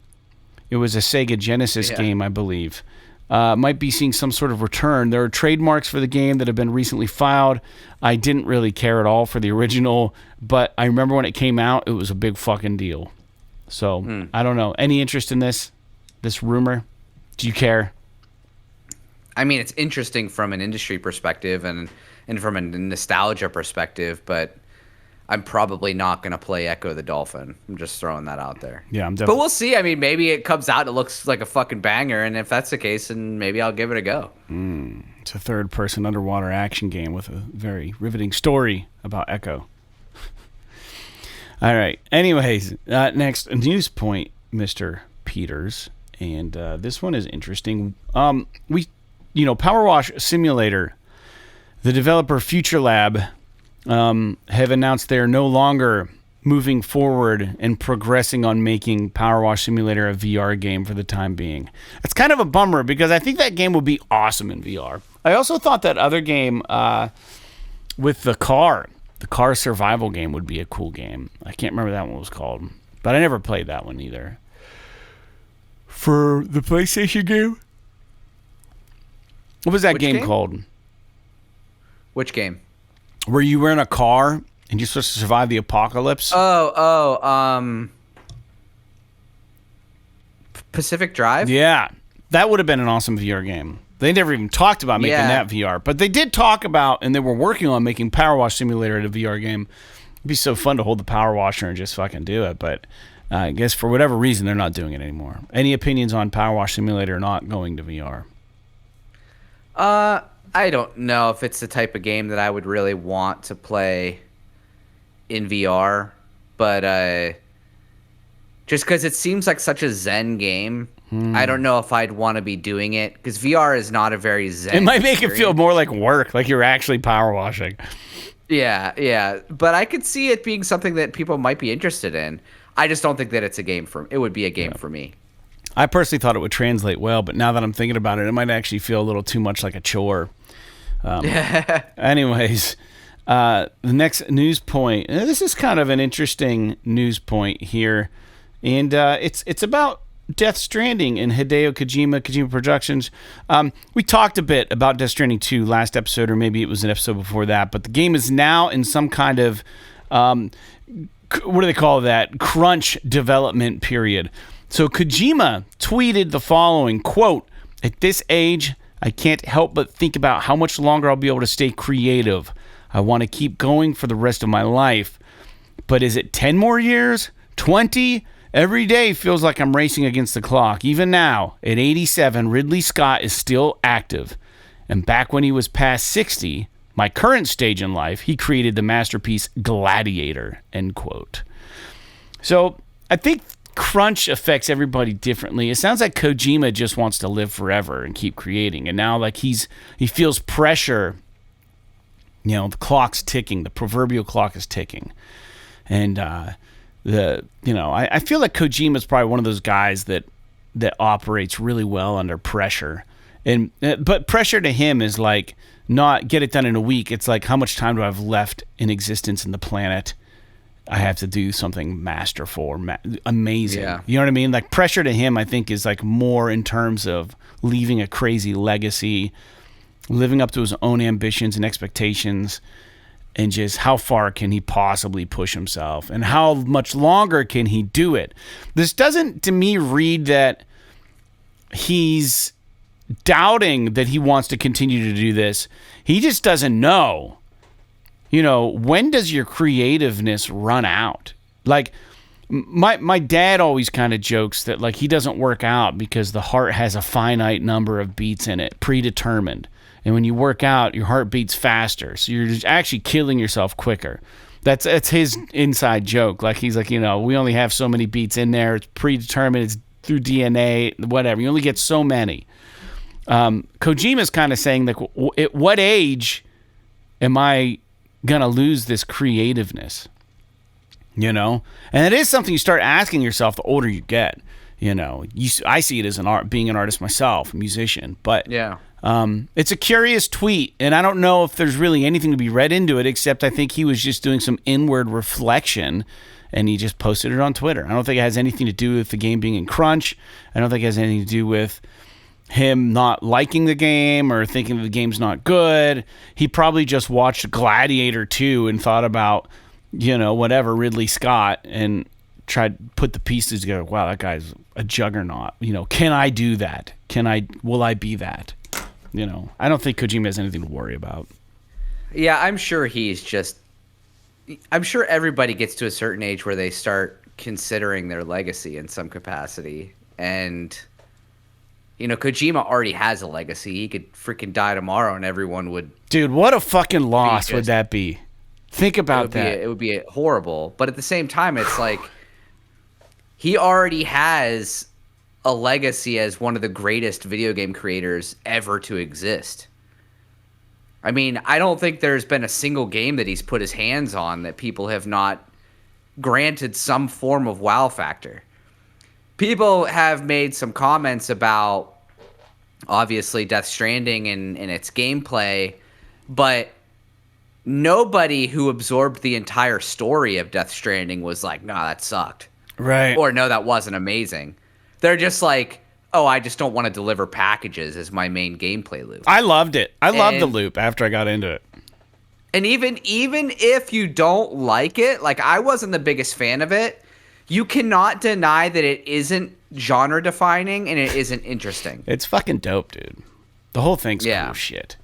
It was a Sega Genesis game, I believe. Might be seeing some sort of return. There are trademarks for the game that have been recently filed. I didn't really care at all for the original, but I remember when it came out, it was a big fucking deal. So, I don't know. Any interest in this rumor? Do you care? I mean, it's interesting from an industry perspective and from a nostalgia perspective, but I'm probably not going to play Ecco the Dolphin. I'm just throwing that out there. Yeah, I'm definitely. But we'll see. I mean, maybe it comes out, it looks like a fucking banger, and if that's the case, then maybe I'll give it a go. It's a third-person underwater action game with a very riveting story about Echo. All right. Anyways, next news point, Mr. Peters, and this one is interesting. PowerWash Simulator, the developer Future Lab, have announced they are no longer moving forward and progressing on making PowerWash Simulator a VR game for the time being. It's kind of a bummer because I think that game would be awesome in VR. I also thought that other game with the car survival game would be a cool game. I can't remember that one was called, but I never played that one either. For the PlayStation game? What was that game called? Which game? Where you were in a car and you're supposed to survive the apocalypse? Pacific Drive? Yeah. That would have been an awesome VR game. They never even talked about making that VR. But they did talk about, and they were working on making PowerWash Simulator a VR game. It'd be so fun to hold the Power Washer and just fucking do it. But I guess for whatever reason, they're not doing it anymore. Any opinions on PowerWash Simulator not going to VR? I don't know if it's the type of game that I would really want to play in VR, but just because it seems like such a zen game, I don't know if I'd want to be doing it, because VR is not a very zen It might make it feel more like work, like you're actually power washing. Yeah, but I could see it being something that people might be interested in. I just don't think that it's a game it would be a game for me. I personally thought it would translate well, but now that I'm thinking about it, it might actually feel a little too much like a chore. Anyways, the next news point. This is kind of an interesting news point here, and it's about Death Stranding and Hideo Kojima Productions. We talked a bit about Death Stranding 2 last episode, or maybe it was an episode before that, but the game is now in some kind of, what do they call that? Crunch development period. So Kojima tweeted the following, quote, "At this age, I can't help but think about how much longer I'll be able to stay creative. I want to keep going for the rest of my life. But is it 10 more years? 20? Every day feels like I'm racing against the clock. Even now, at 87, Ridley Scott is still active. And back when he was past 60, my current stage in life, he created the masterpiece Gladiator," end quote. So I think crunch affects everybody differently. It sounds like Kojima just wants to live forever and keep creating. And now like he feels pressure. The clock's ticking. The proverbial clock is ticking. And I feel like Kojima is probably one of those guys that operates really well under pressure. But pressure to him is like not get it done in a week. It's like, how much time do I have left in existence in the planet? I have to do something masterful, amazing. Yeah. You know what I mean? Like pressure to him, I think, is like more in terms of leaving a crazy legacy, living up to his own ambitions and expectations, and just how far can he possibly push himself and how much longer can he do it. This doesn't, to me, read that he's doubting that he wants to continue to do this. He just doesn't know. When does your creativeness run out? Like, my dad always kind of jokes that, like, he doesn't work out because the heart has a finite number of beats in it, predetermined. And when you work out, your heart beats faster. So you're just actually killing yourself quicker. That's his inside joke. Like, he's like, we only have so many beats in there. It's predetermined. It's through DNA, whatever. You only get so many. Kojima's kind of saying, like, at what age am I gonna lose this creativeness? And it is something you start asking yourself the older you get. I see it as being an artist myself, a musician, but yeah, it's a curious tweet, and I don't know if there's really anything to be read into it, except I think he was just doing some inward reflection, and he just posted it on Twitter. I don't think it has anything to do with the game being in crunch. I don't think it has anything to do with him not liking the game or thinking the game's not good. He probably just watched Gladiator 2 and thought about, whatever, Ridley Scott, and tried to put the pieces together. Wow, that guy's a juggernaut. Can I do that? Will I be that? I don't think Kojima has anything to worry about. Yeah, I'm sure I'm sure everybody gets to a certain age where they start considering their legacy in some capacity. And You know, Kojima already has a legacy. He could freaking die tomorrow and everyone would... Dude, what a fucking loss would that be? Think about that. It would be horrible. But at the same time, it's like he already has a legacy as one of the greatest video game creators ever to exist. I mean, I don't think there's been a single game that he's put his hands on that people have not granted some form of wow factor. People have made some comments about, obviously, Death Stranding and its gameplay, but nobody who absorbed the entire story of Death Stranding was like, nah, that sucked. Right. Or, no, that wasn't amazing. They're just like, oh, I just don't want to deliver packages as my main gameplay loop. I loved it. I loved the loop after I got into it. And even if you don't like it, like I wasn't the biggest fan of it, you cannot deny that it isn't genre defining and it isn't interesting. It's fucking dope, dude. The whole thing's cool shit.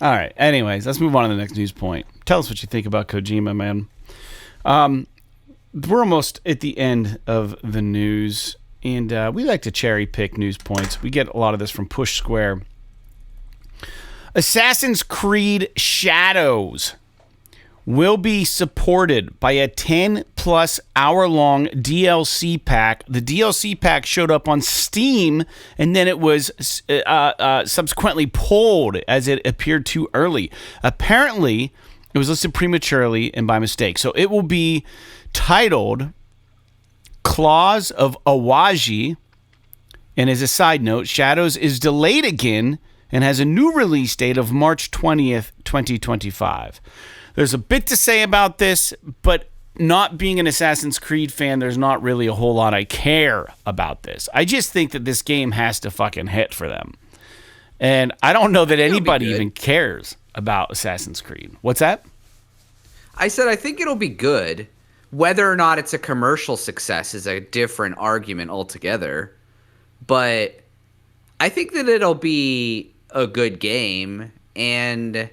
All right. Anyways, let's move on to the next news point. Tell us what you think about Kojima, man. We're almost at the end of the news, and we like to cherry pick news points. We get a lot of this from Push Square. Assassin's Creed Shadows will be supported by a 10-plus hour-long DLC pack. The DLC pack showed up on Steam, and then it was subsequently pulled as it appeared too early. Apparently, it was listed prematurely and by mistake. So it will be titled Claws of Awaji. And as a side note, Shadows is delayed again and has a new release date of March 20th, 2025. There's a bit to say about this, but not being an Assassin's Creed fan, there's not really a whole lot I care about this. I just think that this game has to fucking hit for them. And I don't know that anybody even cares about Assassin's Creed. What's that? I said I think it'll be good. Whether or not it's a commercial success is a different argument altogether. But I think that it'll be a good game, and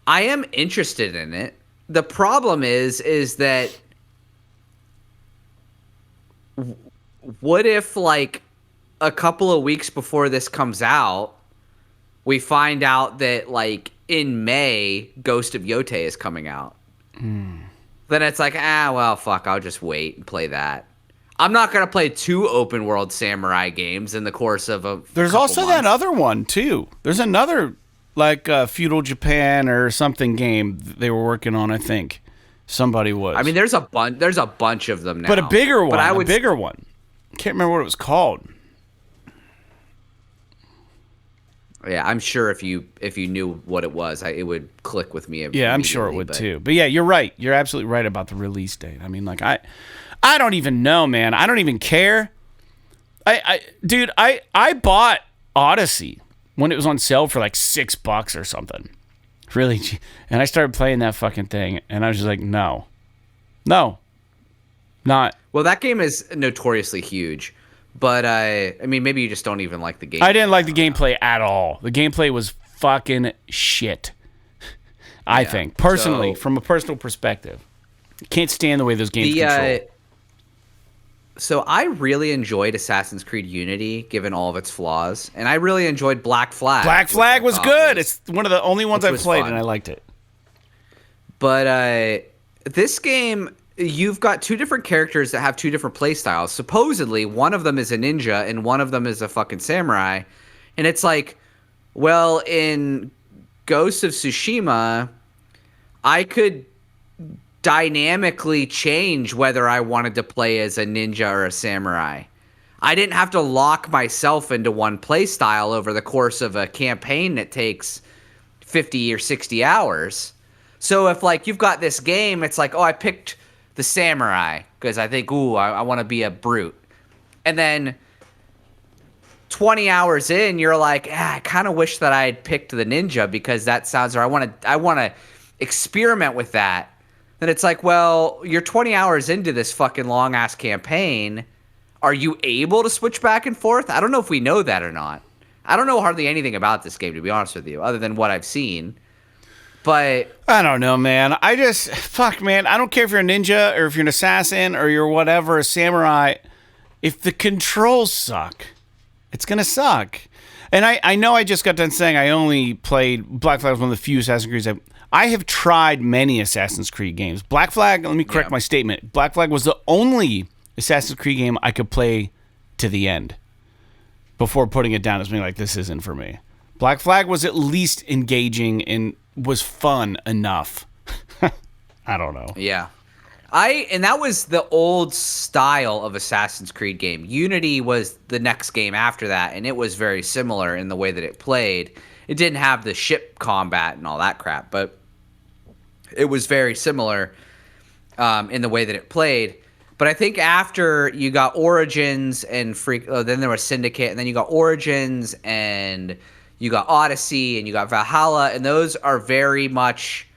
I am interested in it. The problem is that what if, like, a couple of weeks before this comes out, we find out that, like, in May, Ghost of Yotei is coming out? Then it's like, well, fuck, I'll just wait and play that. I'm not going to play 2 open world samurai games in the course of a There's also months. that other one, too. There's another, like, Feudal Japan or something game they were working on, I think. Somebody was. I mean, there's a bunch of them now. But a bigger one. A bigger one. Can't remember what it was called. Yeah, I'm sure if you knew what it was, it would click with me. Yeah, I'm sure it would too. But yeah, you're right. You're absolutely right about the release date. I mean, like, I don't even know, man. I don't even care. Dude, I bought Odyssey when it was on sale for like $6 or something. Really cheap. And I started playing that fucking thing, and I was just like, no, not. Well, that game is notoriously huge. But, I mean, maybe you just don't even like the game. I didn't like the gameplay at all. The gameplay was fucking shit, I think. Personally, from a personal perspective. Can't stand the way those games control. So I really enjoyed Assassin's Creed Unity, given all of its flaws. And I really enjoyed Black Flag. Black Flag was good. It's one of the only ones I've played, and I liked it. But this game... You've got 2 different characters that have 2 different play styles. Supposedly, one of them is a ninja and one of them is a fucking samurai. And it's like, well, in Ghost of Tsushima, I could dynamically change whether I wanted to play as a ninja or a samurai. I didn't have to lock myself into one play style over the course of a campaign that takes 50 or 60 hours. So if, like, you've got this game, it's like, oh, I picked the samurai because I think, I want to be a brute. And then 20 hours in, you're like, I kind of wish that I had picked the ninja because that sounds, or I want to experiment with that. Then it's like, well, you're 20 hours into this fucking long ass campaign. Are you able to switch back and forth? I don't know if we know that or not. I don't know hardly anything about this game, to be honest with you, other than what I've seen. But I don't know, man. Man. I don't care if you're a ninja or if you're an assassin or you're whatever, a samurai. If the controls suck, It's going to suck. And I know I just got done saying I only played Black Flag was one of the few Assassin's Creeds I have tried many Assassin's Creed games. Black Flag, let me correct my statement. Black Flag was the only Assassin's Creed game I could play to the end before putting it down as being like, this isn't for me. Black Flag was at least engaging and was fun enough. I don't know. Yeah. And that was the old style of Assassin's Creed game. Unity was the next game after that, and it was very similar in the way that it played. It didn't have the ship combat and all that crap, but it was very similar in the way that it played. But I think after you got Origins and then there was Syndicate, and then you got Origins and you got Odyssey and you got Valhalla, and those are very much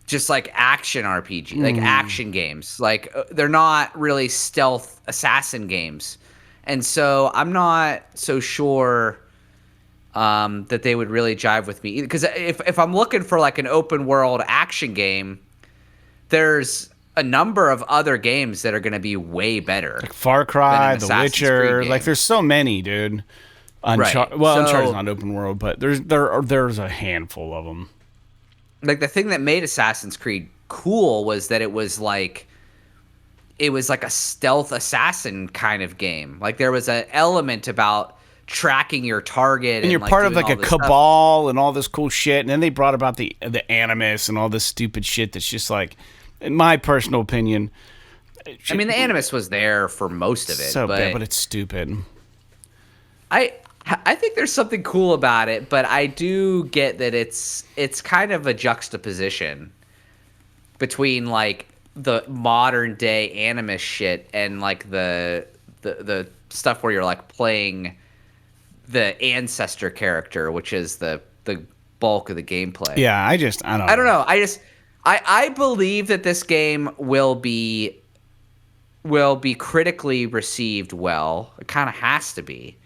just like action RPG, like action games. Like they're not really stealth assassin games. And so I'm not so sure that they would really jive with me either. Because if I'm looking for like an open world action game, there's a number of other games that are going to be way better. Like Far Cry, The Witcher. Like there's so many, dude. Uncharted's not open world, but there's a handful of them. Like the thing that made Assassin's Creed cool was that it was like a stealth assassin kind of game. Like there was an element about tracking your target, and you're like part of like a cabal stuff. And all this cool shit. And then they brought about the Animus and all this stupid shit that's just like, in my personal opinion, I mean, the Animus was there for most of it, so bad, but it's stupid. I think there's something cool about it, but I do get that it's kind of a juxtaposition between like the modern day Animus shit and like the stuff where you're like playing the ancestor character, which is the bulk of the gameplay. Yeah, I don't know. I believe that this game will be critically received well. It kind of has to be.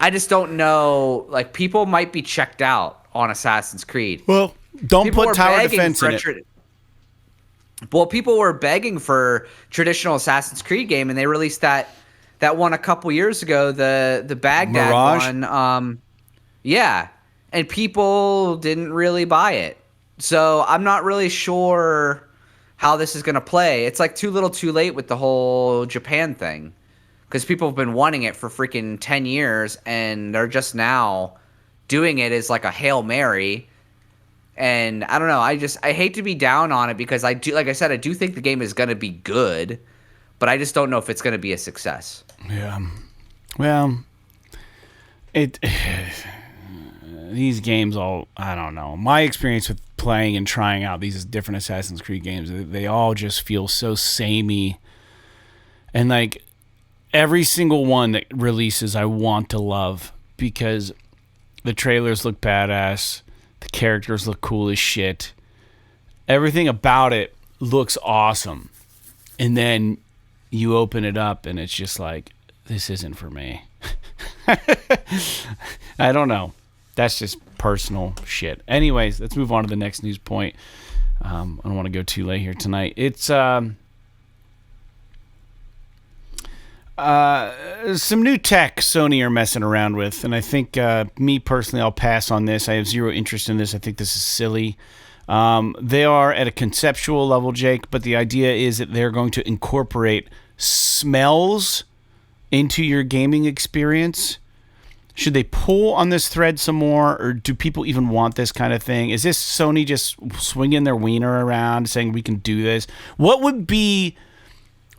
I just don't know. Like, people might be checked out on Assassin's Creed. Well, don't put tower defense in it. Well, people were begging for traditional Assassin's Creed game, and they released that one a couple years ago, the Baghdad Mirage? one. Yeah, and people didn't really buy it. So I'm not really sure how this is going to play. It's like too little too late with the whole Japan thing. Because people have been wanting it for freaking 10 years, and they're just now doing it as like a Hail Mary. And I don't know. I hate to be down on it because I do, like I said, I do think the game is going to be good, but I just don't know if it's going to be a success. Yeah. Well, these games I don't know. My experience with playing and trying out these different Assassin's Creed games, they all just feel so samey. And like, every single one that releases, I want to love because the trailers look badass, the characters look cool as shit, everything about it looks awesome, and then you open it up and it's just like, this isn't for me. I don't know. That's just personal shit. Anyways, let's move on to the next news point. I don't want to go too late here tonight. It's some new tech Sony are messing around with, and I think me personally, I'll pass on this. I have zero interest in this. I think this is silly. They are at a conceptual level, Jake, but the idea is that they're going to incorporate smells into your gaming experience. Should they pull on this thread some more, or do people even want this kind of thing? Is this Sony just swinging their wiener around saying we can do this? What would be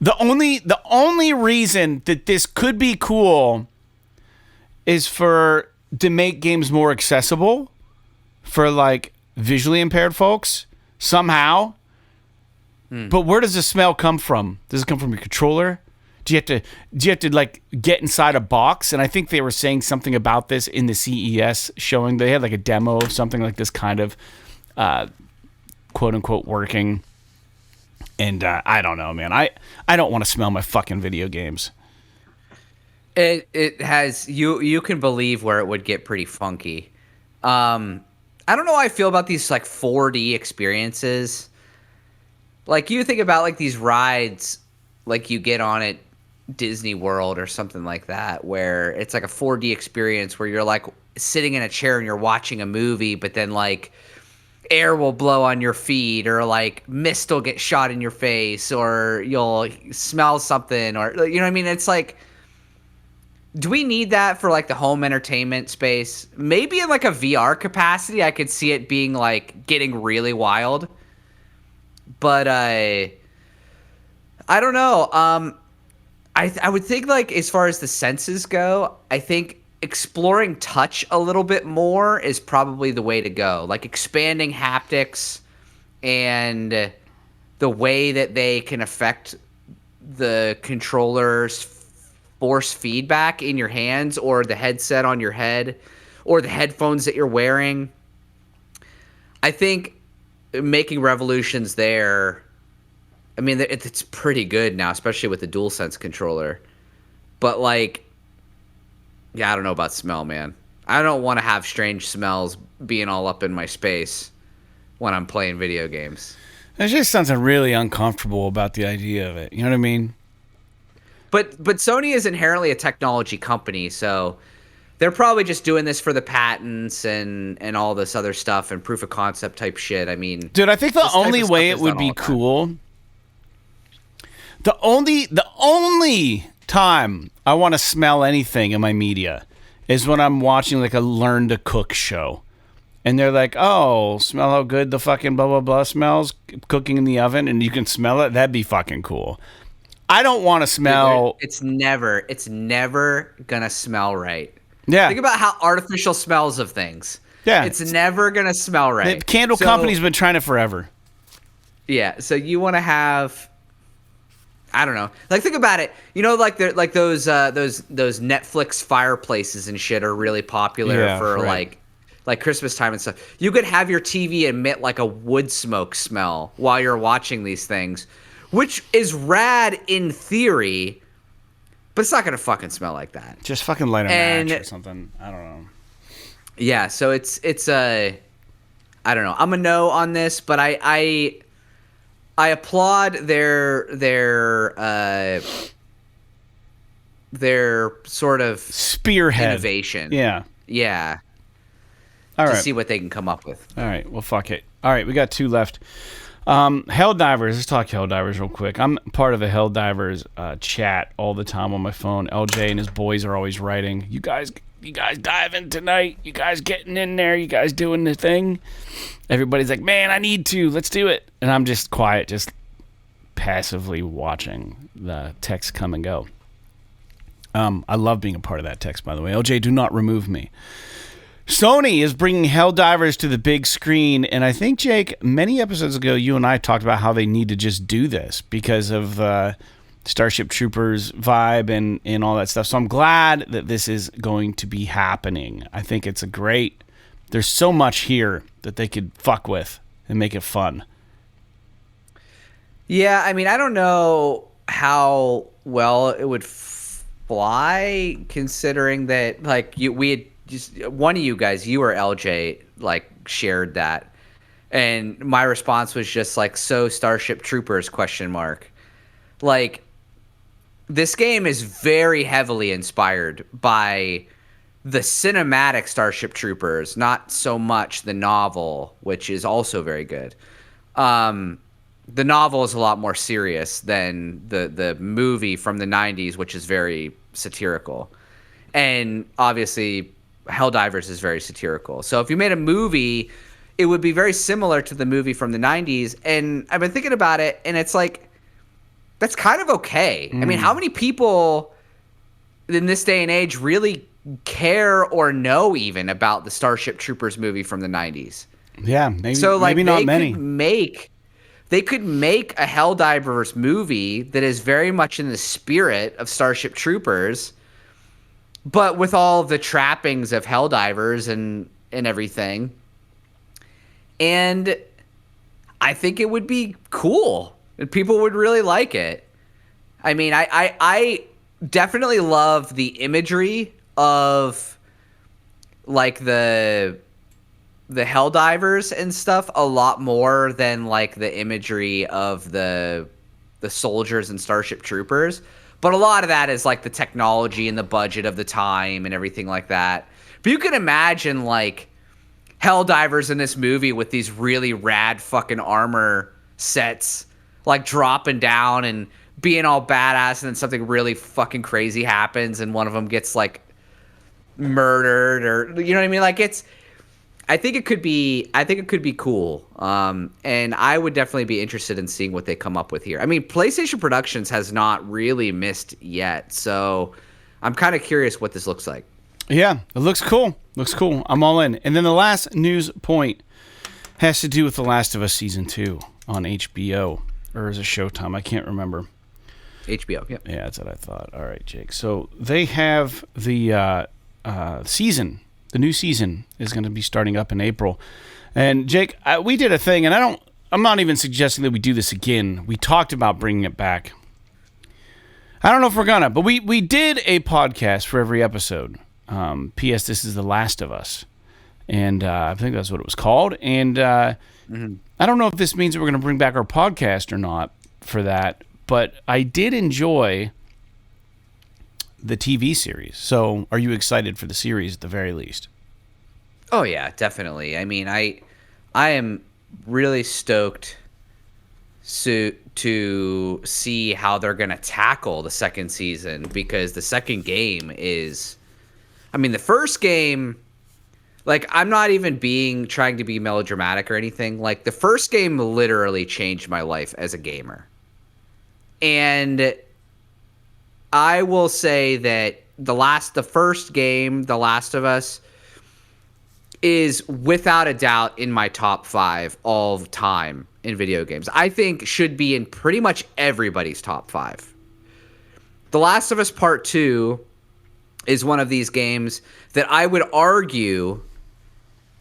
the only reason that this could be cool is to make games more accessible for like visually impaired folks somehow. But where does the smell come from? Does it come from your controller? Do you have to like get inside a box? And I think they were saying something about this in the CES showing. They had like a demo of something like this kind of quote unquote working. And I don't know, man. I don't want to smell my fucking video games. It has you can believe where it would get pretty funky. I don't know how I feel about these like 4D experiences. Like you think about like these rides like you get on at Disney World or something like that, where it's like a 4D experience where you're like sitting in a chair and you're watching a movie, but then like air will blow on your feet, or like mist will get shot in your face, or you'll smell something, or you know what I mean? It's like, do we need that for like the home entertainment space? Maybe in like a VR capacity, I could see it being like getting really wild. But I don't know. I would think, like, as far as the senses go, I think exploring touch a little bit more is probably the way to go. Like expanding haptics and the way that they can affect the controller's force feedback in your hands, or the headset on your head, or the headphones that you're wearing. I think making revolutions there, I mean, it's pretty good now, especially with the DualSense controller. But, like, yeah, I don't know about smell, man. I don't want to have strange smells being all up in my space when I'm playing video games. There's just something really uncomfortable about the idea of it. You know what I mean? But Sony is inherently a technology company, so they're probably just doing this for the patents and all this other stuff and proof of concept type shit. I mean, dude, I think the only way it would be cool, the only time I want to smell anything in my media is when I'm watching like a learn to cook show. And they're like, oh, smell how good the fucking blah, blah, blah smells cooking in the oven, and you can smell it. That'd be fucking cool. I don't want to smell. It's never going to smell right. Yeah. Think about how artificial smells of things. Yeah. It's never going to smell right. The candle company's been trying it forever. Yeah. So you want to have, I don't know. Like, think about it. You know, like those Netflix fireplaces and shit are really popular for like Christmas time and stuff. You could have your TV emit like a wood smoke smell while you're watching these things, which is rad in theory, but it's not gonna fucking smell like that. Just fucking light a match or something. I don't know. Yeah, so it's I don't know. I'm a no on this, but I applaud their sort of spearhead innovation. Yeah. Yeah. All to right. see what they can come up with. All right. Well, fuck it. All right. We got 2 left. Helldivers. Let's talk Helldivers real quick. I'm part of a Helldivers chat all the time on my phone. LJ and his boys are always writing, you guys diving tonight? You guys getting in there? You guys doing the thing? Everybody's like, man, I need to. Let's do it. And I'm just quiet, just passively watching the text come and go. I love being a part of that text, by the way. LJ, do not remove me. Sony is bringing Helldivers to the big screen, and I think, Jake, many episodes ago, you and I talked about how they need to just do this because of Starship Troopers vibe and all that stuff. So I'm glad that this is going to be happening. I think it's there's so much here that they could fuck with and make it fun. Yeah, I mean, I don't know how well it would fly, considering that, like, we had just one of you guys, you or LJ, like, shared that, and my response was just like, so Starship Troopers ? Like, this game is very heavily inspired by the cinematic Starship Troopers, not so much the novel, which is also very good. The novel is a lot more serious than the movie from the 90s, which is very satirical. And obviously, Helldivers is very satirical. So if you made a movie, it would be very similar to the movie from the 90s. And I've been thinking about it, and it's like, that's kind of okay. I mean, how many people in this day and age really care or know even about the Starship Troopers movie from the 90s? Yeah, maybe, so, like, maybe not many. They could make a Helldivers movie that is very much in the spirit of Starship Troopers, but with all the trappings of Helldivers and everything. And I think it would be cool, and people would really like it. I mean, I definitely love the imagery of, like, the Helldivers and stuff a lot more than, like, the imagery of the soldiers and Starship Troopers. But a lot of that is like the technology and the budget of the time and everything like that. But you can imagine like Helldivers in this movie with these really rad fucking armor sets, like dropping down and being all badass, and then something really fucking crazy happens and one of them gets like murdered, or you know what I mean? Like I think it could be cool. And I would definitely be interested in seeing what they come up with here. I mean, PlayStation Productions has not really missed yet, so I'm kind of curious what this looks like. Yeah, it looks cool. Looks cool. I'm all in. And then the last news point has to do with The Last of Us Season 2 on HBO. Or is it Showtime? I can't remember. HBO, yep. Yeah, that's what I thought. All right, Jake. So they have the season. The new season is going to be starting up in April. And Jake, we did a thing, and I'm not even suggesting that we do this again. We talked about bringing it back. I don't know if we're gonna, but we did a podcast for every episode. P.S. This is The Last of Us. And I think that's what it was called. And I don't know if this means that we're going to bring back our podcast or not for that, but I did enjoy the TV series. So are you excited for the series at the very least? Oh, yeah, definitely. I mean, I am really stoked to see how they're going to tackle the second season, because the second game is... I mean, the first game, like, I'm not even trying to be melodramatic or anything. Like, the first game literally changed my life as a gamer. And I will say that the first game, The Last of Us, is without a doubt in my top 5 all of time in video games. I think should be in pretty much everybody's top 5. The Last of Us Part 2 is one of these games that I would argue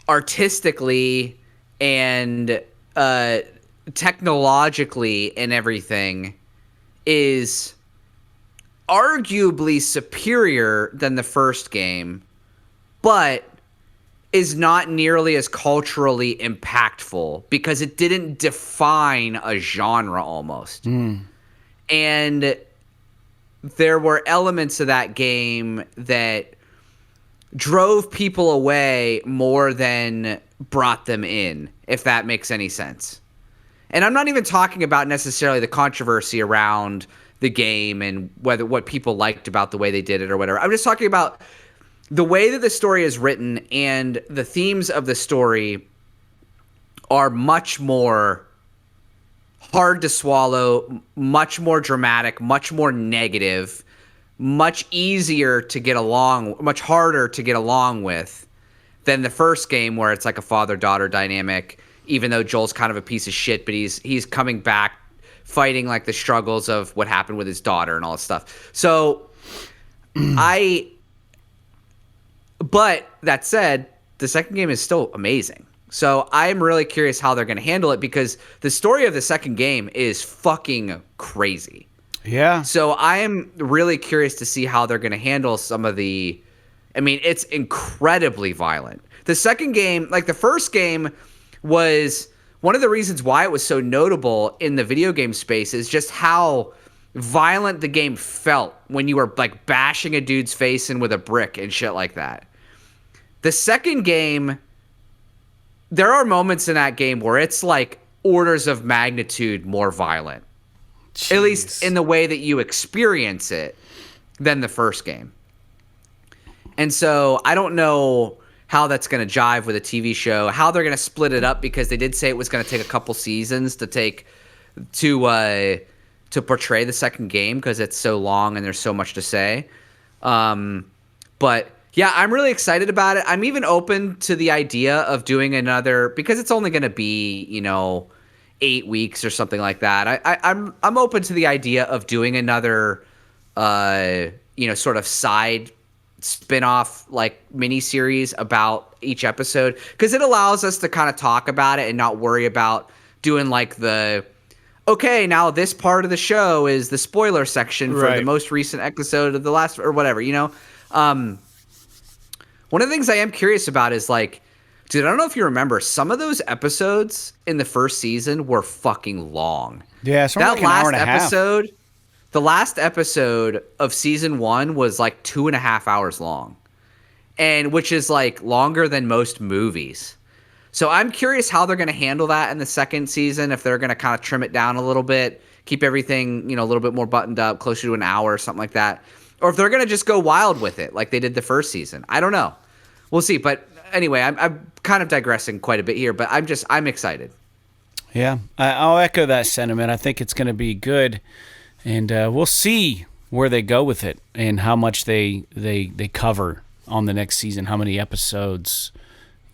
artistically and technologically and everything is arguably superior than the first game, but is not nearly as culturally impactful because it didn't define a genre almost. And there were elements of that game that drove people away more than brought them in, if that makes any sense. And I'm not even talking about necessarily the controversy around the game and what people liked about the way they did it or whatever. I'm just talking about the way that the story is written, and the themes of the story are much more hard to swallow, much more dramatic, much more negative, much easier to get along, much harder to get along with than the first game, where it's like a father-daughter dynamic, even though Joel's kind of a piece of shit, but he's coming back fighting like the struggles of what happened with his daughter and all this stuff. So but that said, the second game is still amazing. So I'm really curious how they're going to handle it, because the story of the second game is fucking crazy. Yeah. So I am really curious to see how they're going to handle some of the... I mean, it's incredibly violent. The second game, like the first game, was one of the reasons why it was so notable in the video game space is just how violent the game felt when you were like bashing a dude's face in with a brick and shit like that. The second game, there are moments in that game where it's like orders of magnitude more violent. Jeez. At least in the way that you experience it than the first game. And so I don't know how that's going to jive with a TV show, how they're going to split it up, because they did say it was going to take a couple seasons to portray the second game, because it's so long and there's so much to say. But yeah, I'm really excited about it. I'm even open to the idea of doing another, because it's only going to be, 8 weeks or something like that. I'm open to the idea of doing another, sort of side spin-off like mini-series about each episode, because it allows us to kind of talk about it and not worry about doing like okay, now this part of the show is the spoiler section for the most recent episode of the last, or whatever, One of the things I am curious about is like, dude, I don't know if you remember, some of those episodes in the first season were fucking long. Yeah, that like an hour and a half. episode, The last episode of season 1 was like 2.5 hours long, and which is like longer than most movies. So I'm curious how they're going to handle that in the second season, if they're going to kind of trim it down a little bit, keep everything, a little bit more buttoned up, closer to an hour or something like that. Or if they're going to just go wild with it like they did the first season. I don't know. We'll see. But anyway, I'm kind of digressing quite a bit here, but I'm excited. Yeah, I'll echo that sentiment. I think it's going to be good, and we'll see where they go with it and how much they cover on the next season, how many episodes.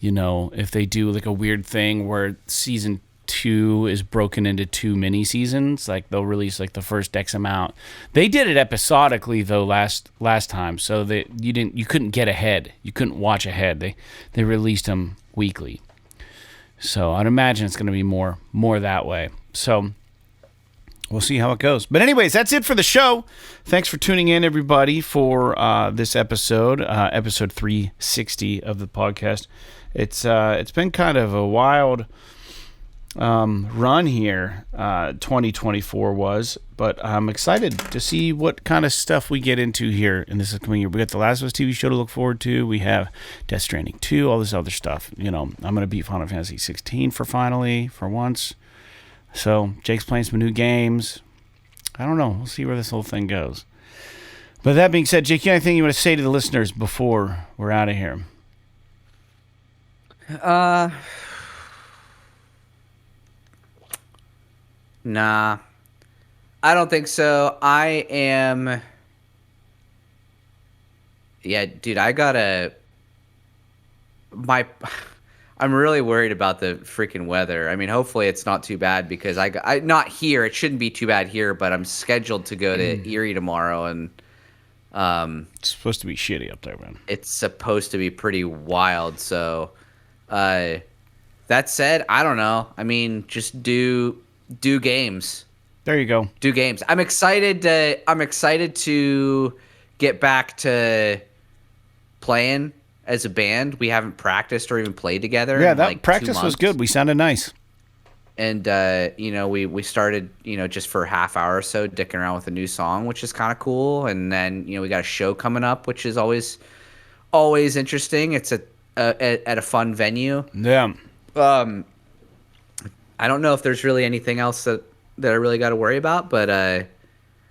If they do like a weird thing where season 2 is broken into 2 mini seasons, like they'll release like the first X amount. They did it episodically though last time, so that you couldn't get ahead, you couldn't watch ahead. They released them weekly, so I'd imagine it's going to be more that way. So we'll see how it goes. But anyways, that's it for the show. Thanks for tuning in, everybody, for this episode 360 of the podcast. It's been kind of a wild run here, 2024 was, but I'm excited to see what kind of stuff we get into here in this upcoming year. We got the Last of Us TV show to look forward to. We have Death Stranding 2, all this other stuff. I'm going to beat Final Fantasy XVI for once. So Jake's playing some new games. I don't know. We'll see where this whole thing goes. But that being said, Jake, anything you want to say to the listeners before we're out of here? Nah, I don't think so. Yeah, dude, I'm really worried about the freaking weather. I mean, hopefully it's not too bad because I not here. It shouldn't be too bad here, but I'm scheduled to go to Erie tomorrow, and it's supposed to be shitty up there, man. It's supposed to be pretty wild. So, that said, I don't know. I mean, just do games. There you go. Do games. I'm excited to get back to playing as a band. We haven't practiced or even played together. Yeah, that practice was good. We sounded nice. And we started, just for a half hour or so dicking around with a new song, which is kind of cool. And then, we got a show coming up, which is always interesting. It's at a fun venue. Yeah. I don't know if there's really anything else that I really got to worry about, but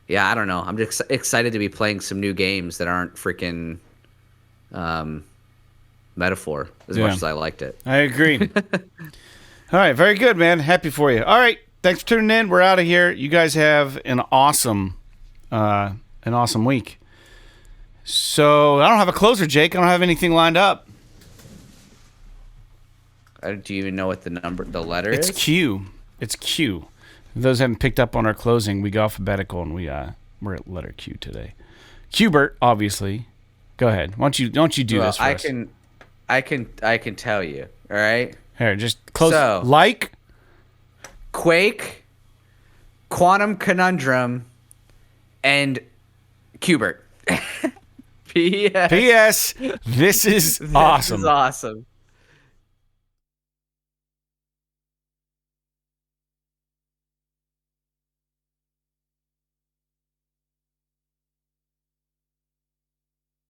yeah, I don't know. I'm just excited to be playing some new games that aren't freaking Metaphor as much as I liked it. I agree. All right, very good, man. Happy for you. All right, thanks for tuning in. We're out of here. You guys have an awesome week. So I don't have a closer, Jake. I don't have anything lined up. Do you even know what the letter is? It's Q. It's Q. If those haven't picked up on our closing, we go alphabetical, and we're at letter Q today. Qbert, obviously. Go ahead. Why don't you do this for us? I can tell you. All right. Here, just close. So, Quake, Quantum Conundrum, and Qbert. P.S. This is awesome. This is awesome.